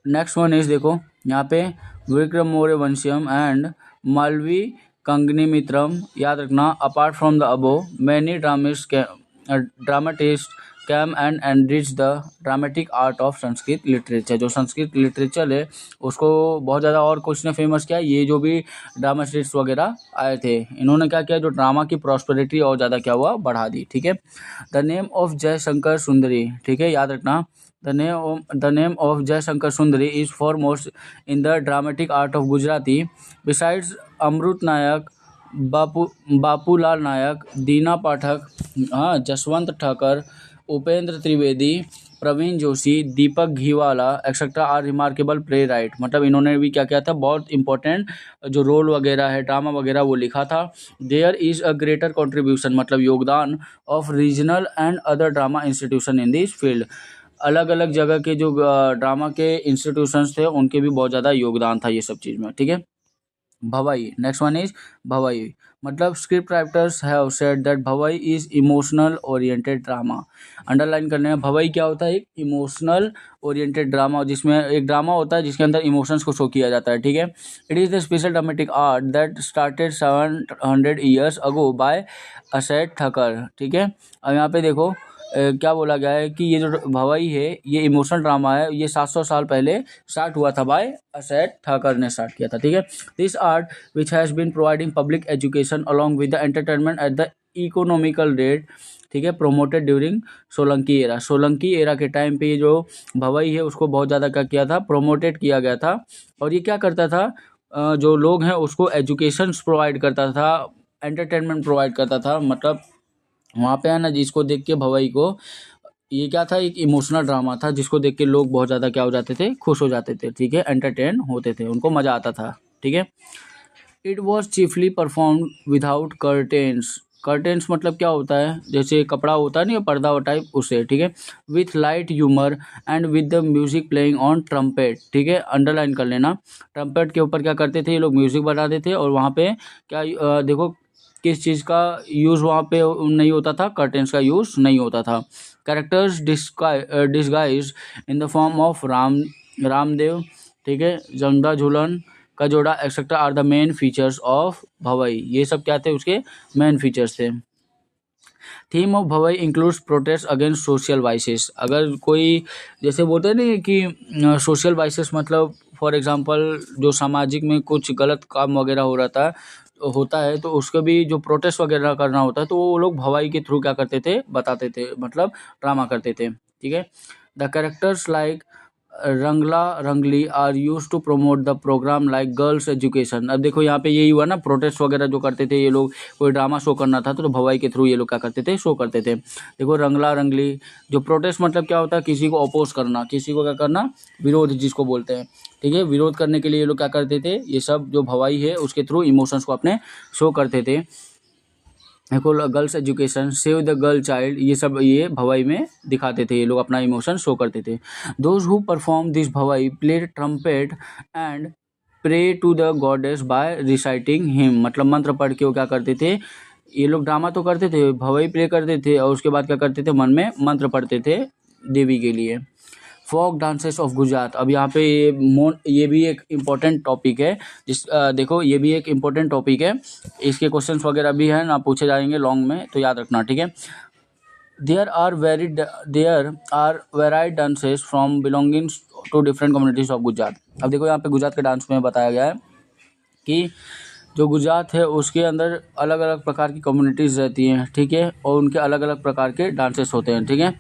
नेक्स्ट वन इज देखो यहाँ पे Vikramorvashiyam and Malavikagnimitram, याद रखना। Apart from the above many dramatist came and enrich the dramatic art of Sanskrit literature. जो संस्कृत लिटरेचर है उसको बहुत ज़्यादा और कुछ ने फेमस किया। ये जो भी ड्रामाटिस्ट वगैरह आए थे इन्होंने क्या किया, जो ड्रामा की प्रॉस्पेरिटी और ज़्यादा क्या हुआ, बढ़ा दी, ठीक है। द नेम ऑफ जयशंकर सुंदरी, ठीक है, याद रखना। The name of Jaishankar Sundari is foremost in the dramatic art of Gujarati. Besides Amrut Nayak, Bapulal नायक, दीना पाठक, हाँ, Jaswant Thakar, Upendra Trivedi, Pravin Joshi, Deepak Ghiwala etcetera are remarkable playwright. मतलब इन्होंने भी क्या किया था, बहुत इंपॉर्टेंट जो रोल वगैरह है, ड्रामा वगैरह वो लिखा था। There is a greater contribution मतलब योगदान of regional and other drama institution in this field. अलग अलग जगह के जो ड्रामा के इंस्टीट्यूशंस थे उनके भी बहुत ज़्यादा योगदान था ये सब चीज़ में, ठीक है। Bhavai, next one is Bhavai, मतलब script writers have said that Bhavai is emotional oriented drama. Underline करने में, भवाई क्या होता है, एक इमोशनल ओरिएंटेड ड्रामा, जिसमें एक ड्रामा होता है जिसके अंदर इमोशंस को शो किया जाता है, ठीक है। It is the special dramatic art that started 700 years ago by Asait Thakar, ठीक है। अब यहाँ पे देखो क्या बोला गया है कि ये जो भवाई है ये इमोशनल ड्रामा है, ये 700 साल पहले स्टार्ट हुआ था बाय असेट ठाकर ने स्टार्ट किया था, ठीक है। This art which has been providing public education along with the entertainment at the economical rate, ठीक है, promoted during Solanki era. Solanki era के टाइम पे ये जो भवाई है उसको बहुत ज़्यादा क्या किया था, प्रोमोटेड किया गया था। और ये क्या करता था, जो लोग हैं उसको एजुकेशन प्रोवाइड करता था, एंटरटेनमेंट प्रोवाइड करता था। मतलब वहाँ पे है ना, जिसको देख के भवाई को, ये क्या था, एक इमोशनल ड्रामा था जिसको देख के लोग बहुत ज़्यादा क्या हो जाते थे, खुश हो जाते थे, ठीक है, एंटरटेन होते थे, उनको मज़ा आता था, ठीक है। It was chiefly perform without curtains. Curtains मतलब क्या होता है, जैसे कपड़ा होता है ना, पर्दा टाइप, उसे, ठीक है। With light humour and with the music playing on trumpet, ठीक है, अंडरलाइन कर लेना। ट्रम्पेट के ऊपर क्या करते थे ये लोग, म्यूजिक बजाते थे। और वहाँ पे क्या देखो किस चीज़ का यूज़ वहाँ पे नहीं होता था, कर्टेन्स का यूज़ नहीं होता था। Characters disguise in the form of Ramdev, ठीक है, जंगदा झूलन का जोड़ा etcetera are the main features of Bhavai. ये सब क्या थे, उसके मेन फीचर्स थे। Theme of Bhavai includes protest against social vices. अगर कोई जैसे बोलते हैं ना कि सोशल वाइसेस मतलब फॉर एग्जांपल जो सामाजिक में कुछ गलत काम वगैरह होता है तो उसके भी जो प्रोटेस्ट वगैरह करना होता है तो वो लोग भवाई के थ्रू क्या करते थे, बताते थे, मतलब ड्रामा करते थे, ठीक है। The characters like Rangla Rangli are use to promote the programme like girls education. अब देखो यहाँ पे यही हुआ ना, प्रोटेस्ट वगैरह जो करते थे ये लोग, कोई ड्रामा शो करना था तो भवाई के थ्रू ये लोग क्या करते थे, शो करते थे। देखो रंगला रंगली, जो प्रोटेस्ट मतलब क्या होता है, किसी को अपोज करना, किसी को क्या करना, विरोध जिसको बोलते हैं, ठीक है, विरोध करने के लिए ये लोग क्या करते थे, ये सब जो भवाई है उसके थ्रू इमोशंस को अपने शो करते थे। देखो girls education, save the girl child, ये सब ये भवाई में दिखाते थे, ये लोग अपना इमोशन शो करते थे। Those who perform this Bhavai played trumpet and pray to the goddess by reciting hymn, मतलब मंत्र पढ़ के वो क्या करते थे, ये लोग ड्रामा तो करते थे, भवाई प्रे करते थे और उसके बाद क्या करते थे, मन में मंत्र पढ़ते थे देवी के लिए। फोक डांसेस ऑफ गुजरात, अब यहाँ पे ये भी एक इम्पोर्टेंट टॉपिक है देखो ये भी एक इम्पोर्टेंट टॉपिक है, इसके क्वेश्चंस वगैरह भी हैं ना, पूछे जाएंगे लॉन्ग में, तो याद रखना, ठीक है। There are varied dances from belonging to different communities of Gujarat. अब देखो यहाँ पे गुजरात के डांस में बताया गया है कि जो गुजरात है उसके अंदर अलग अलग प्रकार की कम्युनिटीज़ रहती हैं, ठीक है, और उनके अलग अलग प्रकार के डांसेस होते हैं, ठीक है।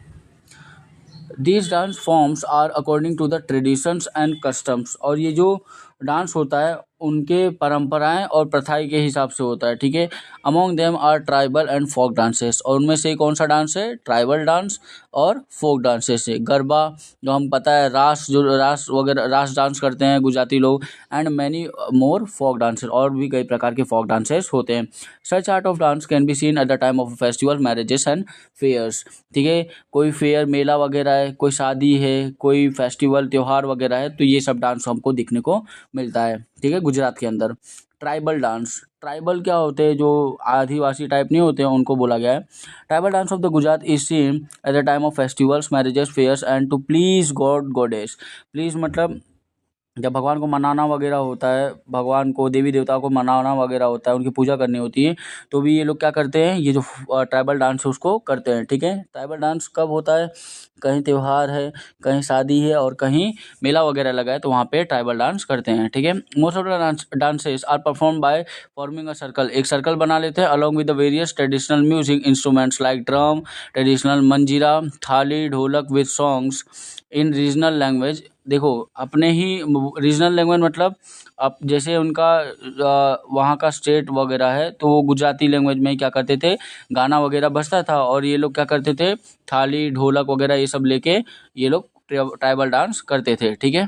These dance forms are according to the traditions and customs, और ये जो डांस होता है उनके परंपराएं और प्रथाएं के हिसाब से होता है, ठीक है। Among them are tribal and folk dances, और उनमें से कौन सा डांस है, ट्राइबल डांस और फोक डांसेस है। गरबा जो हम पता है, रास जो रास वगैरह रास डांस करते हैं गुजराती लोग, and many more folk dances, और भी कई प्रकार के फोक डांसेस होते हैं। Such art of dance can be seen at the time of festival, marriages and fairs, ठीक है। कोई फेयर मेला वगैरह है, कोई शादी है, कोई फेस्टिवल त्योहार वगैरह है, तो ये सब डांस हमको दिखने को मिलता है, ठीक है, गुजरात के अंदर। ट्राइबल डांस, ट्राइबल क्या होते हैं, जो आदिवासी टाइप नहीं होते हैं, उनको बोला गया है। Tribal dance of the Gujarat is seen at the time of festivals, marriages, fairs and to please god goddess. Please मतलब जब भगवान को मनाना वगैरह होता है, भगवान को, देवी देवताओं को मनाना वगैरह होता है, उनकी पूजा करनी होती है, तो भी ये लोग क्या करते हैं, ये जो ट्राइबल डांस है उसको करते हैं, ठीक है। ट्राइबल डांस कब होता है, कहीं त्यौहार है, कहीं शादी है और कहीं मेला वगैरह लगा है, तो वहाँ पे ट्राइबल डांस करते हैं, ठीक है। Most of the dances are perform by forming a circle, एक सर्कल बना लेते हैं along with the various traditional music instruments like drum, traditional manjira, thali, dholak with songs in regional language. देखो अपने ही रीजनल लैंग्वेज मतलब अब जैसे उनका वहाँ का स्टेट वगैरह है, तो वो गुजराती लैंग्वेज में क्या करते थे, गाना वगैरह बजता था, और ये लोग क्या करते थे, थाली ढोलक वगैरह ये सब लेके ये लोग ट्राइबल डांस करते थे, ठीक है।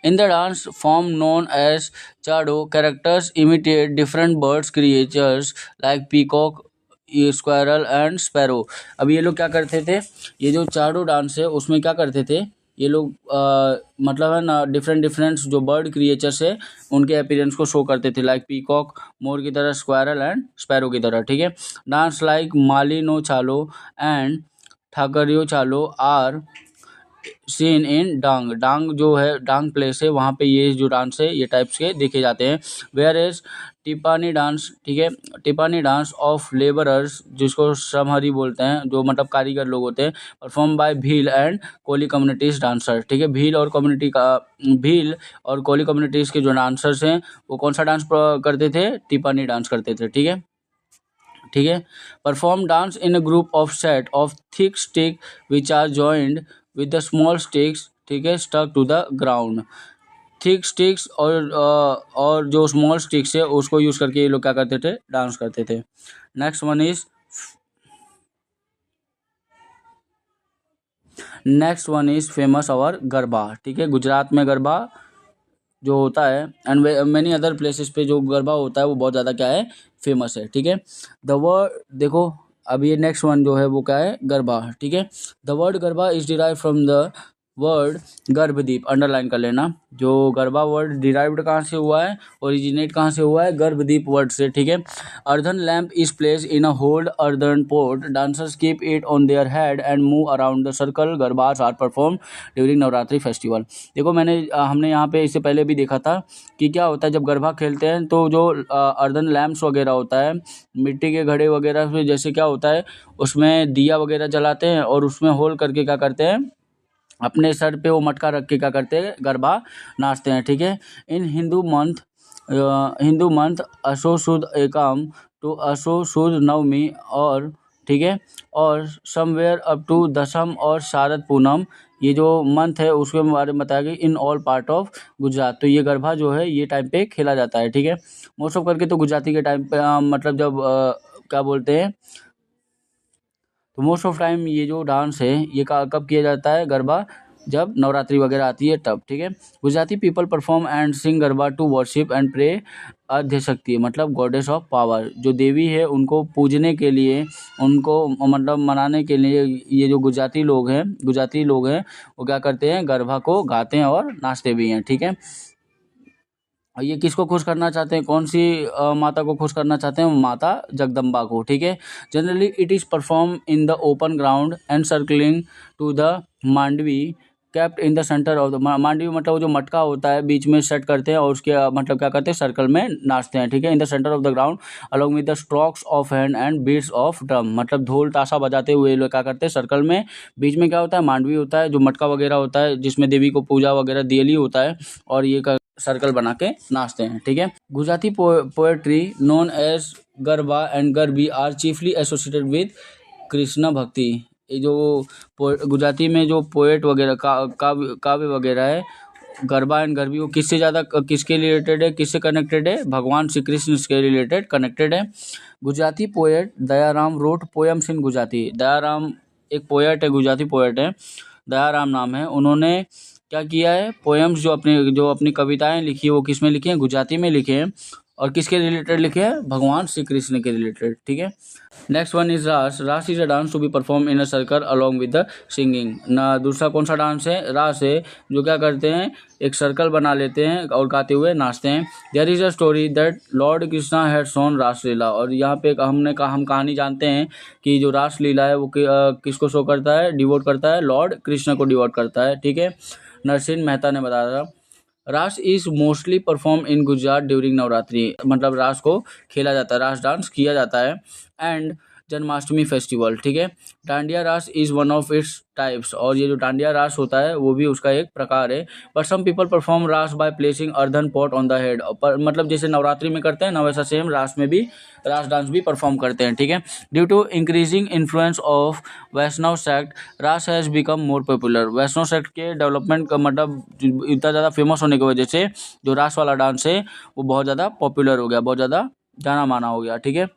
In the dance form known as Chado, characters imitate different birds, creatures like peacock, ये स्क्वायरल एंड स्पैरो। अब ये लोग क्या करते थे, ये जो चाडो डांस है उसमें क्या करते थे ये लोग, मतलब है ना, डिफरेंट डिफरेंट जो बर्ड क्रिएचर्स है उनके अपीयरेंस को शो करते थे, लाइक पीकॉक मोर की तरह, स्क्वायरल एंड स्पैरो की तरह, ठीक है। डांस लाइक मालिनो चालो एंड ठाकरियो चालो आर सीन इन डांग, डांग जो है डांग प्लेस है, वहाँ पे ये जो डांस है ये टाइप्स के देखे जाते हैं। वेयर इज टिपानी डांस, ठीक है, टिपानी डांस ऑफ लेबरर्स, जिसको श्रमहरी बोलते हैं, जो मतलब कारीगर लोग होते हैं, perform by Bhil and Koli communities dancer, ठीक है। भील और कम्युनिटी का, भील और कोली कम्युनिटीज के जो डांसर्स हैं वो कौन सा डांस करते थे, टिपानी डांस करते थे, ठीक है, ठीक है। Perform dance in a group of set of thick stick which are joined with the small sticks, ठीक है, stuck to the ground. Thick sticks और जो स्मॉल स्टिक्स है उसको यूज करके ये लोग क्या करते थे, डांस करते थे। नेक्स्ट वन इज फेमस अवर गरबा, ठीक है। गुजरात में गरबा जो होता है एंड मेनी अदर प्लेसेस पे जो गरबा होता है वो बहुत ज़्यादा क्या है, फेमस है, ठीक है। द वर्ड देखो, अब ये नेक्स्ट वन जो है वो क्या है, गरबा, ठीक है। The word garba is derive from the word गर्भदीप, underline कर लेना, जो गरबा वर्ड डिराइव्ड कहाँ से हुआ है, ओरिजिनेट कहाँ से हुआ है, गर्भदीप वर्ड से, ठीक है। Earthen lamp is place in a holed earthen pot, dancers keep it on their head and move around the circle, garbas are perform during Navratri festival. देखो हमने यहाँ पे इससे पहले भी देखा था कि क्या होता है जब गरबा खेलते हैं, तो जो अर्धन लैम्प्स वगैरह होता है, मिट्टी के घड़े वगैरह से, जैसे क्या होता है उसमें दिया वगैरह जलाते हैं और उसमें होल करके क्या करते हैं, अपने सर पे वो मटका रख के क्या करते हैं, गरबा नाचते हैं, ठीक है। इन हिंदू मंथ अशो सुद एकम टू अशो सुद नवमी, और ठीक है, और समवेयर अप टू दशम और शारद पूनम, ये जो मंथ है उसके बारे में बताया गया in all part of Gujarat. तो ये गरबा जो है ये टाइम पे खेला जाता है, ठीक है। मोस्ट ऑफ करके तो गुजराती के टाइम पे मतलब जब क्या बोलते हैं, तो मोस्ट ऑफ टाइम ये जो डांस है ये कब किया जाता है, गरबा जब नवरात्रि वगैरह आती है तब, ठीक है। Gujarati people perform and sing garba to worship and pray Adyashakti, मतलब गॉडेस ऑफ पावर, जो देवी है उनको पूजने के लिए, उनको मतलब मनाने के लिए ये जो गुजराती लोग हैं वो क्या करते हैं, गरबा को गाते हैं और नाचते भी हैं, ठीक है। और ये किसको खुश करना चाहते हैं, कौन सी माता को खुश करना चाहते हैं, माता जगदम्बा को, ठीक है। Generally it is perform in the open ground and circling to the mandvi kept in the centre of the mandvi, मतलब वो जो मटका होता है बीच में सेट करते हैं और उसके मतलब क्या करते हैं, सर्कल में नाचते हैं, ठीक है। In the centre of the ground along with the strokes of hand and beats of drum, मतलब ढोल ताशा बजाते हुए लोग क्या करते हैं, सर्कल में बीच में क्या होता है, मांडवी होता है, जो मटका वगैरह होता है जिसमें देवी को पूजा वगैरह दियली होता है, और ये सर्कल बना के नाचते हैं, ठीक है। Gujarati poetry known as garba and garbi are chiefly associated with Krishna bhakti. ये जो गुजराती में जो पोएट वगैरह काव्य वगैरह है गरबा एंड गरबी वो किससे ज़्यादा किसके रिलेटेड है, किससे कनेक्टेड है, भगवान श्री कृष्ण के रिलेटेड कनेक्टेड है। Gujarati poet Dayaram wrote poems in Gujarati. Dayaram एक पोएट है, गुजराती पोएट है, दयाराम नाम है। उन्होंने क्या किया है, पोएम्स जो अपनी कविताएं लिखी है वो किस में लिखी हैं, गुजराती में लिखे हैं। और किसके रिलेटेड लिखे हैं, भगवान श्री कृष्ण के रिलेटेड। ठीक है। Next one is Raas. Raas is a dance to be perform in a circle along with the singing. ना दूसरा कौन सा डांस है, रास है, जो क्या करते हैं, एक सर्कल बना लेते हैं और गाते हुए नाचते हैं। There is a story that lord Krishna had shown Raasleela. और यहाँ पे हम कहानी जानते हैं कि जो रासलीला है वो किसको शो करता है, डिवोट करता है, लॉर्ड कृष्ण को डिवोट करता है। ठीक है। नरसिंह मेहता ने बताया था। रास is mostly perform in Gujarat during Navratri. मतलब रास को खेला जाता है, रास डांस किया जाता है। And Janmashtami festival. ठीक है। डांडिया रास is one of its types. और ये जो डांडिया रास होता है वो भी उसका एक प्रकार है। But some people perform Raas by placing earthen pot on the head. मतलब जैसे नवरात्रि में करते हैं ना, वैसा सेम रास में भी रास डांस भी परफॉर्म करते हैं। ठीक है। Due to increasing influence of Vaishnav sect, Raas has become more popular. Vaishnav sect के डेवलपमेंट का मतलब इतना ज़्यादा फेमस होने की वजह से जो रास वाला डांस है वो बहुत ज़्यादा पॉपुलर हो गया, बहुत ज़्यादा जाना माना हो गया। ठीक है।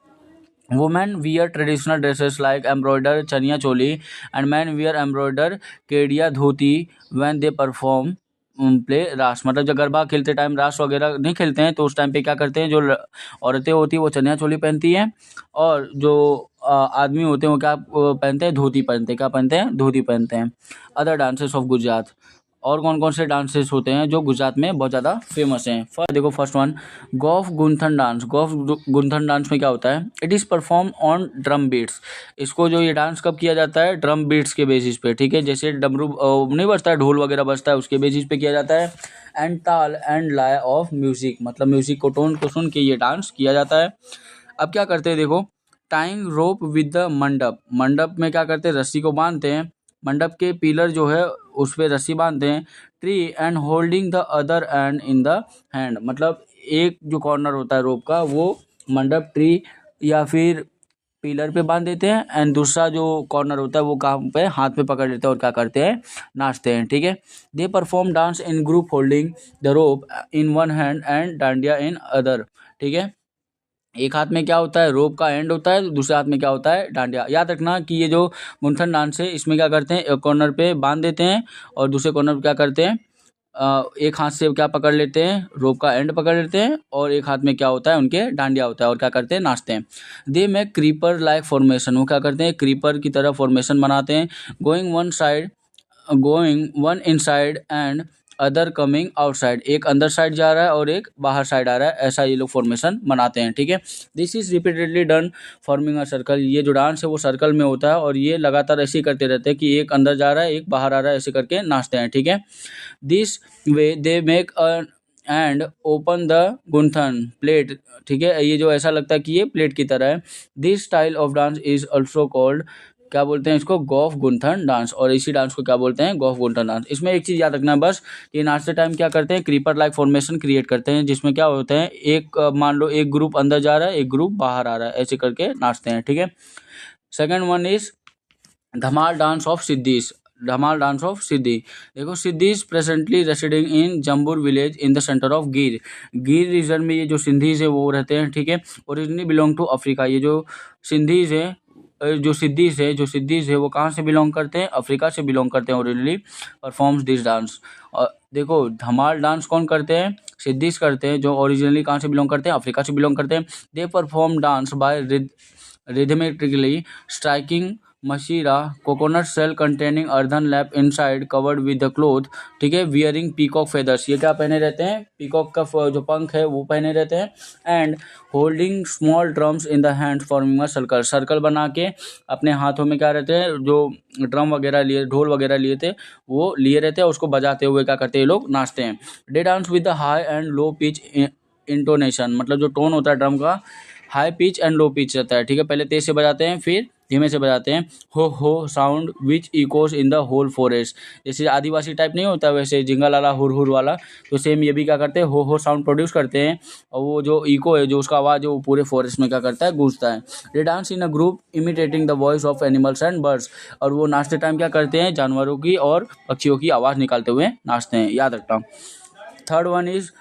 Women wear traditional dresses like embroidered chaniya choli and men wear embroidered Kedia dhoti when they perform play रास। मतलब जब गरबा खेलते टाइम रास वगैरह नहीं खेलते हैं तो उस टाइम पे क्या करते हैं, जो औरतें होती हैं वो चनिया चोली पहनती हैं और जो आदमी होते हैं वो क्या पहनते हैं, धोती पहनते हैं। क्या पहनते हैं, धोती पहनते हैं। Other dances of Gujarat. और कौन कौन से डांसेस होते हैं जो गुजरात में बहुत ज़्यादा फेमस हैं। देखो first one, Gof Gunthan dance. Gof Gunthan dance में क्या होता है, it is perform on drum beats. इसको जो ये डांस कब किया जाता है, ड्रम बीट्स के बेसिस पे। ठीक है। जैसे डमरू नहीं बजता है, ढोल वगैरह बजता है, उसके बेसिस पे किया जाता है। एंड ताल एंड लय ऑफ म्यूजिक, मतलब म्यूजिक को टोन को सुन के ये डांस किया जाता है। अब क्या करते हैं देखो, टाइंग रोप विद द मंडप। मंडप में क्या करते हैं, रस्सी को बांधते हैं, मंडप के पिलर जो है उस पे रस्सी बांधते हैं। Tree and holding the other and in the hand. मतलब एक जो कॉर्नर होता है रोप का वो मंडप ट्री या फिर पिलर पे बांध देते हैं एंड दूसरा जो कॉर्नर होता है वो काम पे हाथ पे पकड़ लेते हैं और क्या करते हैं, नाचते हैं। ठीक है। दे perform dance in group holding the rope in one hand and dandiya in other. ठीक है। एक हाथ में क्या होता है, रोप का एंड होता है, दूसरे हाथ में क्या होता है, डांडिया। याद रखना कि ये जो गुंथन डांस है इसमें क्या करते हैं, एक कॉर्नर पे बांध देते हैं और दूसरे कॉर्नर पे क्या करते हैं, एक हाथ से क्या पकड़ लेते हैं, रोप का एंड पकड़ लेते हैं और एक हाथ में क्या होता है, उनके डांडिया होता है और क्या करते हैं, नाचते हैं। They make creeper like formation. वो क्या करते हैं, क्रीपर की तरह फॉर्मेशन बनाते हैं। Going one inside and other coming outside. एक अंदर साइड जा रहा है और एक बाहर साइड आ रहा है, ऐसा ये लोग फॉर्मेशन बनाते हैं। ठीक है। This is repeatedly done forming a circle. ये जो डांस है वो सर्कल में होता है और ये लगातार ऐसे ही करते रहते हैं कि एक अंदर जा रहा है एक बाहर आ रहा है, ऐसे करके नाचते हैं। ठीक है। This way they make a and open the Gunthan plate. ठीक है। ये जो ऐसा लगता है कि ये प्लेट की तरह है। This style of dance is also called, क्या बोलते हैं इसको, गौफ गुंथन डांस। और इसी डांस को क्या बोलते हैं, गौफ गुंथन डांस। इसमें एक चीज़ याद रखना है बस, कि नाचते टाइम क्या करते हैं, क्रीपर लाइक फॉर्मेशन क्रिएट करते हैं, जिसमें क्या होते हैं, एक मान लो एक ग्रुप अंदर जा रहा है एक ग्रुप बाहर आ रहा है, ऐसे करके नाचते हैं। ठीक है। Second one is Dhamal dance of Siddis. Dhamal dance of Siddi. देखो Siddis presently residing in Jambur village in the centre of Gir. Gir reason में ये जो सिंधीज है वो रहते हैं। ठीक है। Originally belong to Africa. ये जो सिंधीज है जो सिद्धीज है वो कहाँ से बिलोंग करते हैं, अफ्रीका से बिलोंग करते हैं। Originally performs this dance. और देखो धमाल डांस कौन करते हैं, सिद्धीज करते हैं, जो ओरिजिनली कहाँ से बिलोंग करते हैं, अफ्रीका से बिलोंग करते हैं। They perform dance by rhythmically striking mashira coconut shell containing earthen lamp inside covered with the cloth. ठीक है। Wearing peacock feathers. ये क्या पहने रहते हैं, पीकॉक का जो पंख है वो पहने रहते हैं। And holding small drums in the hand forming a circle. Circle बना के अपने हाथों में क्या रहते हैं, जो ड्रम वगैरह लिए, ढोल वगैरह लिए थे वो लिए रहते हैं, उसको बजाते हुए क्या करते हैं, लोग नाचते हैं। Day dance with the high and low pitch intonation. मतलब जो टोन होता है ड्रम का high pitch and low pitch रहता है। ठीक है। पहले तेज से बजाते हैं फिर धीमे से बजाते हैं। हो sound which echoes in the whole forest, जैसे आदिवासी टाइप नहीं होता वैसे जिंगल वाला हुर वाला, तो सेम ये भी क्या करते हैं, हो साउंड प्रोड्यूस करते हैं, और वो जो इको है, जो उसका आवाज़ है, वो पूरे फॉरेस्ट में क्या करता है, गूंजता है। They dance in a group imitating the voice of animals and birds, और वो नाचते टाइम क्या करते हैं, जानवरों की और पक्षियों की आवाज़ निकालते हुए नाचते हैं, याद रखना। Third one is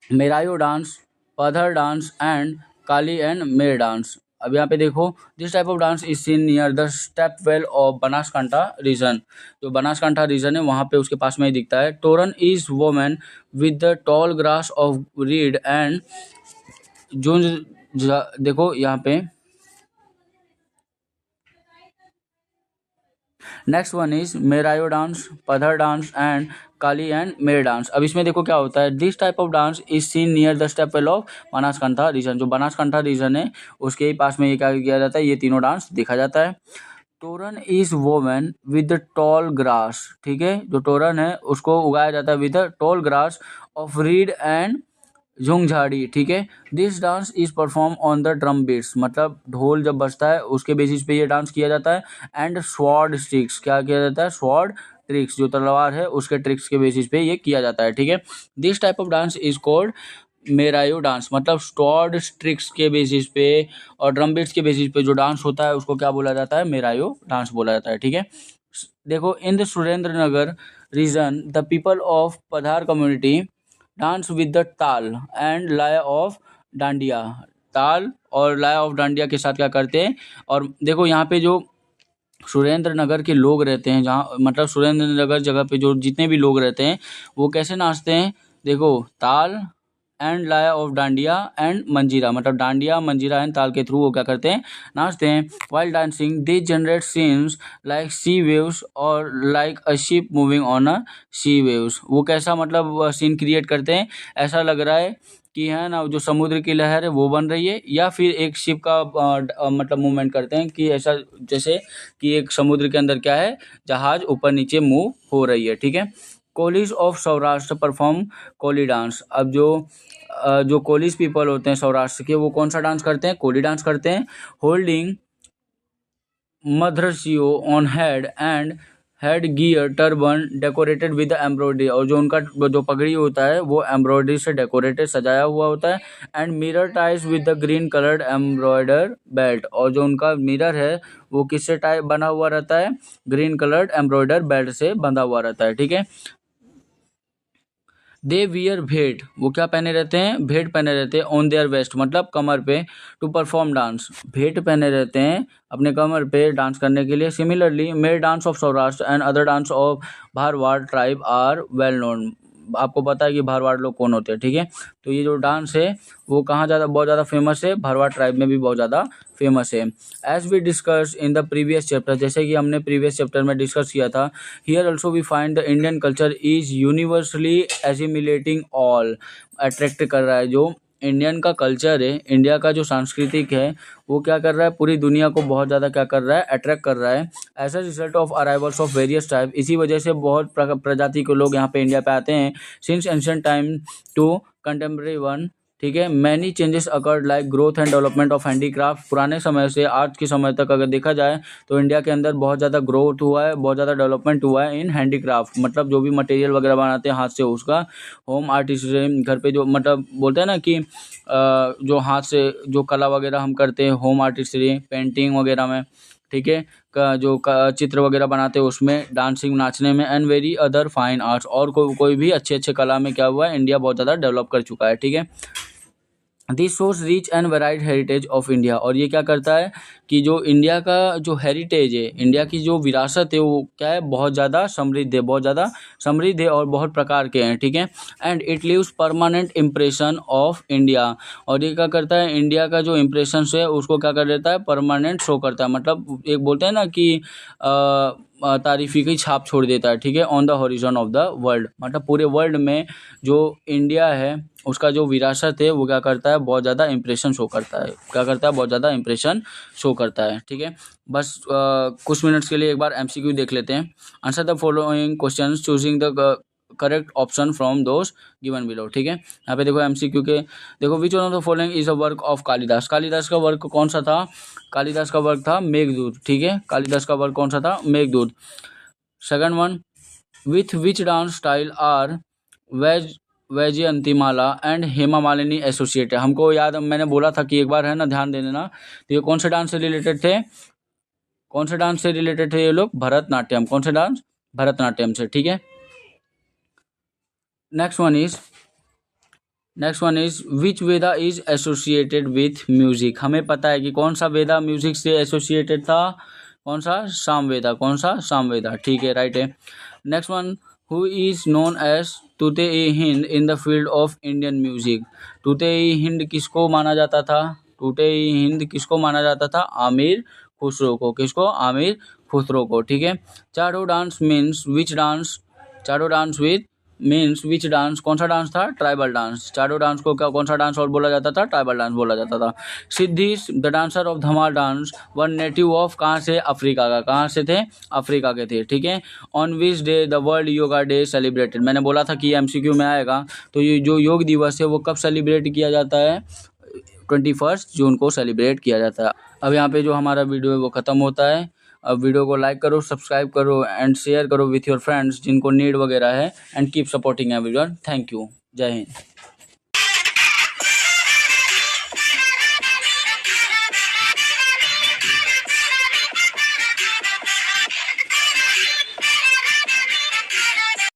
Merayo dance, Padhar dance and Kali and Mer dance. अब यहाँ पे देखो, this type of dance is seen near the stepwell of Banaskantha region, जो बनासकांठा रीजन है वहाँ पे उसके पास में ही दिखता है। Toran is woven with the tall grass of reed and junj, देखो यहाँ पे next one is Merayo dance, Padhar dance and Kali and Mer dance. अब इसमें देखो क्या होता है, this type of dance is seen near the stepwell of Banaskantha region, जो बनासकांठा रीजन है उसके ही पास में ये क्या किया जाता है, ये तीनों डांस देखा जाता है। Toran is woven with the tall grass, ठीक है, जो टोरन है उसको उगाया जाता है with the tall grass of reed and jhunjhadi, ठीक है। This dance is perform on the drum beats, मतलब ढोल जब बजता है उसके बेसिस पे ये डांस किया जाता है। एंड स्वॉर्ड स्टिक्स, क्या किया जाता है, स्वॉर्ड ट्रिक्स, जो तलवार है उसके ट्रिक्स के बेसिस पे ये किया जाता है, ठीक है। This type of dance is called Merayo dance, मतलब स्वॉर्ड ट्रिक्स के बेसिस पे और ड्रम बीट्स के बेसिस पे जो डांस होता है उसको क्या बोला जाता है, मेरायो डांस बोला जाता है, ठीक है। देखो, in the Surendranagar region the people of Padhar community dance with the taal and laya of dandiya, ताल और लय ऑफ डांडिया के साथ क्या करते हैं। और देखो यहाँ पे जो सुरेंद्र नगर के लोग रहते हैं, जहाँ मतलब सुरेंद्र नगर जगह पे जो जितने भी लोग रहते हैं वो कैसे नाचते हैं, देखो ताल and laya of dandiya and मंजीरा, मतलब डांडिया मंजीरा एंड ताल के थ्रू वो क्या करते हैं, नाचते हैं। While dancing they generate scenes like sea waves और like a ship moving on a sea waves, वो कैसा मतलब सीन क्रिएट करते हैं, ऐसा लग रहा है कि है ना जो समुद्र की लहर है वो बन रही है, या फिर एक शिप का मतलब मूवमेंट करते हैं कि ऐसा जैसे कि एक समुद्र के अंदर क्या है, जहाज ऊपर नीचे मूव हो रही है, ठीक है। Kolis of Saurashtra perform Koli dance. अब जो कोलीज पीपल होते हैं सौराष्ट्र के, वो कौन सा डांस करते हैं, कोली डांस करते हैं। Holding madhrasiyo on head and headgear turban decorated with embroidery, और जो उनका जो पगड़ी होता है वो एम्ब्रॉयडरी से डेकोरेटेड सजाया हुआ होता है। And mirror ties with the green coloured embroider belt, और जो उनका मिरर है वो किससे टाइप बना हुआ रहता है, ग्रीन कलर्ड एम्ब्रॉयडर बेल्ट से बंधा हुआ रहता है, ठीक है। दे वियर भेट, वो क्या पहने रहते हैं, भेट पहने रहते हैं ऑन देयर वेस्ट, मतलब कमर पे, टू परफॉर्म डांस, भेट पहने रहते हैं अपने कमर पे डांस करने के लिए। Similarly Mer dance of Saurashtra and other dance of Bharwad tribe are well known, आपको पता है कि भारवाड़ लोग कौन होते हैं, ठीक है। तो ये जो डांस है वो कहाँ ज़्यादा बहुत ज़्यादा फेमस है, भारवाड़ ट्राइब में भी बहुत ज़्यादा फेमस है। As we discuss in the previous chapter, जैसे कि हमने प्रीवियस चैप्टर में डिस्कस किया था, here also we find the Indian culture is universally assimilating all, attract कर रहा है, जो इंडियन का कल्चर है, इंडिया का जो सांस्कृतिक है वो क्या कर रहा है, पूरी दुनिया को बहुत ज़्यादा क्या कर रहा है, अट्रैक्ट कर रहा है। As a result of arrivals of various type, इसी वजह से बहुत प्रजाति के लोग यहाँ पे इंडिया पे आते हैं। Since ancient time to contemporary one, ठीक है, many changes occurred like growth and development of handicraft, पुराने समय से आज के समय तक अगर देखा जाए तो इंडिया के अंदर बहुत ज़्यादा ग्रोथ हुआ है, बहुत ज़्यादा डेवलपमेंट हुआ है इन हैंडीक्राफ्ट, मतलब जो भी मटेरियल वगैरह बनाते हैं हाथ से उसका। होम आर्टिस्ट्री, घर पे जो मतलब बोलते हैं ना कि जो हाथ से जो कला वगैरह हम करते हैं, होम आर्टिस्ट्री, पेंटिंग वगैरह में, ठीक है, जो चित्र वगैरह बनाते हैं उसमें, डांसिंग नाचने में, and very other fine arts, और कोई भी अच्छे अच्छे कला में क्या हुआ है, इंडिया बहुत ज़्यादा डेवलप कर चुका है, ठीक है। This shows rich and varied heritage of India, और ये क्या करता है कि जो इंडिया का जो हेरिटेज है, इंडिया की जो विरासत है वो क्या है, बहुत ज़्यादा समृद्ध है, बहुत ज़्यादा समृद्ध है और बहुत प्रकार के हैं, ठीक है। And it leaves permanent impression of India, और ये क्या करता है, इंडिया का जो इम्प्रेशन है उसको क्या कर देता है, परमानेंट शो करता है, मतलब एक बोलते हैं ना कि तारीफी की छाप छोड़ देता है, ठीक है, on the horizon of the world, मतलब पूरे वर्ल्ड में जो इंडिया है उसका जो विरासत है वो क्या करता है, बहुत ज़्यादा इंप्रेशन शो करता है, क्या करता है, बहुत ज़्यादा इंप्रेशन शो करता है, ठीक है। बस कुछ मिनट्स के लिए एक बार एमसीक्यू देख लेते हैं। Answer the following questions choosing the correct option from those given below. ठीक है, यहाँ पे देखो एमसीक्यू के, देखो which one of the following is a work of Kalidas. Kalidas का वर्क कौन सा था? कालिदास का वर्क था मेघदूत। ठीक है, कालिदास का वर्क कौन सा था? Meghdoot. Second one, with which dance style are Vaijayantimala and Hema Malini associated. हमको याद, मैंने बोला था कि एक बार है ना, ध्यान दे देना। तो ये कौन से डांस से रिलेटेड थे? कौन से डांस से रिलेटेड थे ये लोग? भरतनाट्यम। कौन से डांस? भरतनाट्यम से। ठीक है, next one is which Veda is associated with music. हमें पता है कि कौन सा वेदा म्यूजिक से एसोसिएटेड था? कौन सा? सामवेदा। कौन सा? सामवेदा। ठीक है, राइट है। Next one, who is known as Tuti e Hind in the field of Indian music. Tuti e Hind किसको माना जाता था? तूते ई हिंद किसको माना जाता था? आमिर खुसरो को। किसको? आमिर खुसरो को। ठीक है, Chado dance means which dance? Chado dance with means which dance? कौन सा डांस था? Tribal dance. चाडो डांस को क्या कौन सा डांस और बोला जाता था? ट्राइबल डांस बोला जाता था। Siddi the dancer of Dhamal dance one native of कहाँ से? अफ्रीका का। कहाँ से थे? अफ्रीका के थे। ठीक है, on which day the world yoga day celebrated. मैंने बोला था कि एमसीक्यू में आएगा। तो ये जो योग दिवस है वो कब सेलिब्रेट किया जाता है? 21 जून को सेलिब्रेट किया जाता है। अब यहाँ पे जो हमारा वीडियो है वो ख़त्म होता है। अब वीडियो को लाइक करो, सब्सक्राइब करो एंड शेयर करो विथ योर फ्रेंड्स जिनको नीड वगैरह है, and keep supporting everyone. Thank you. जय हिंद।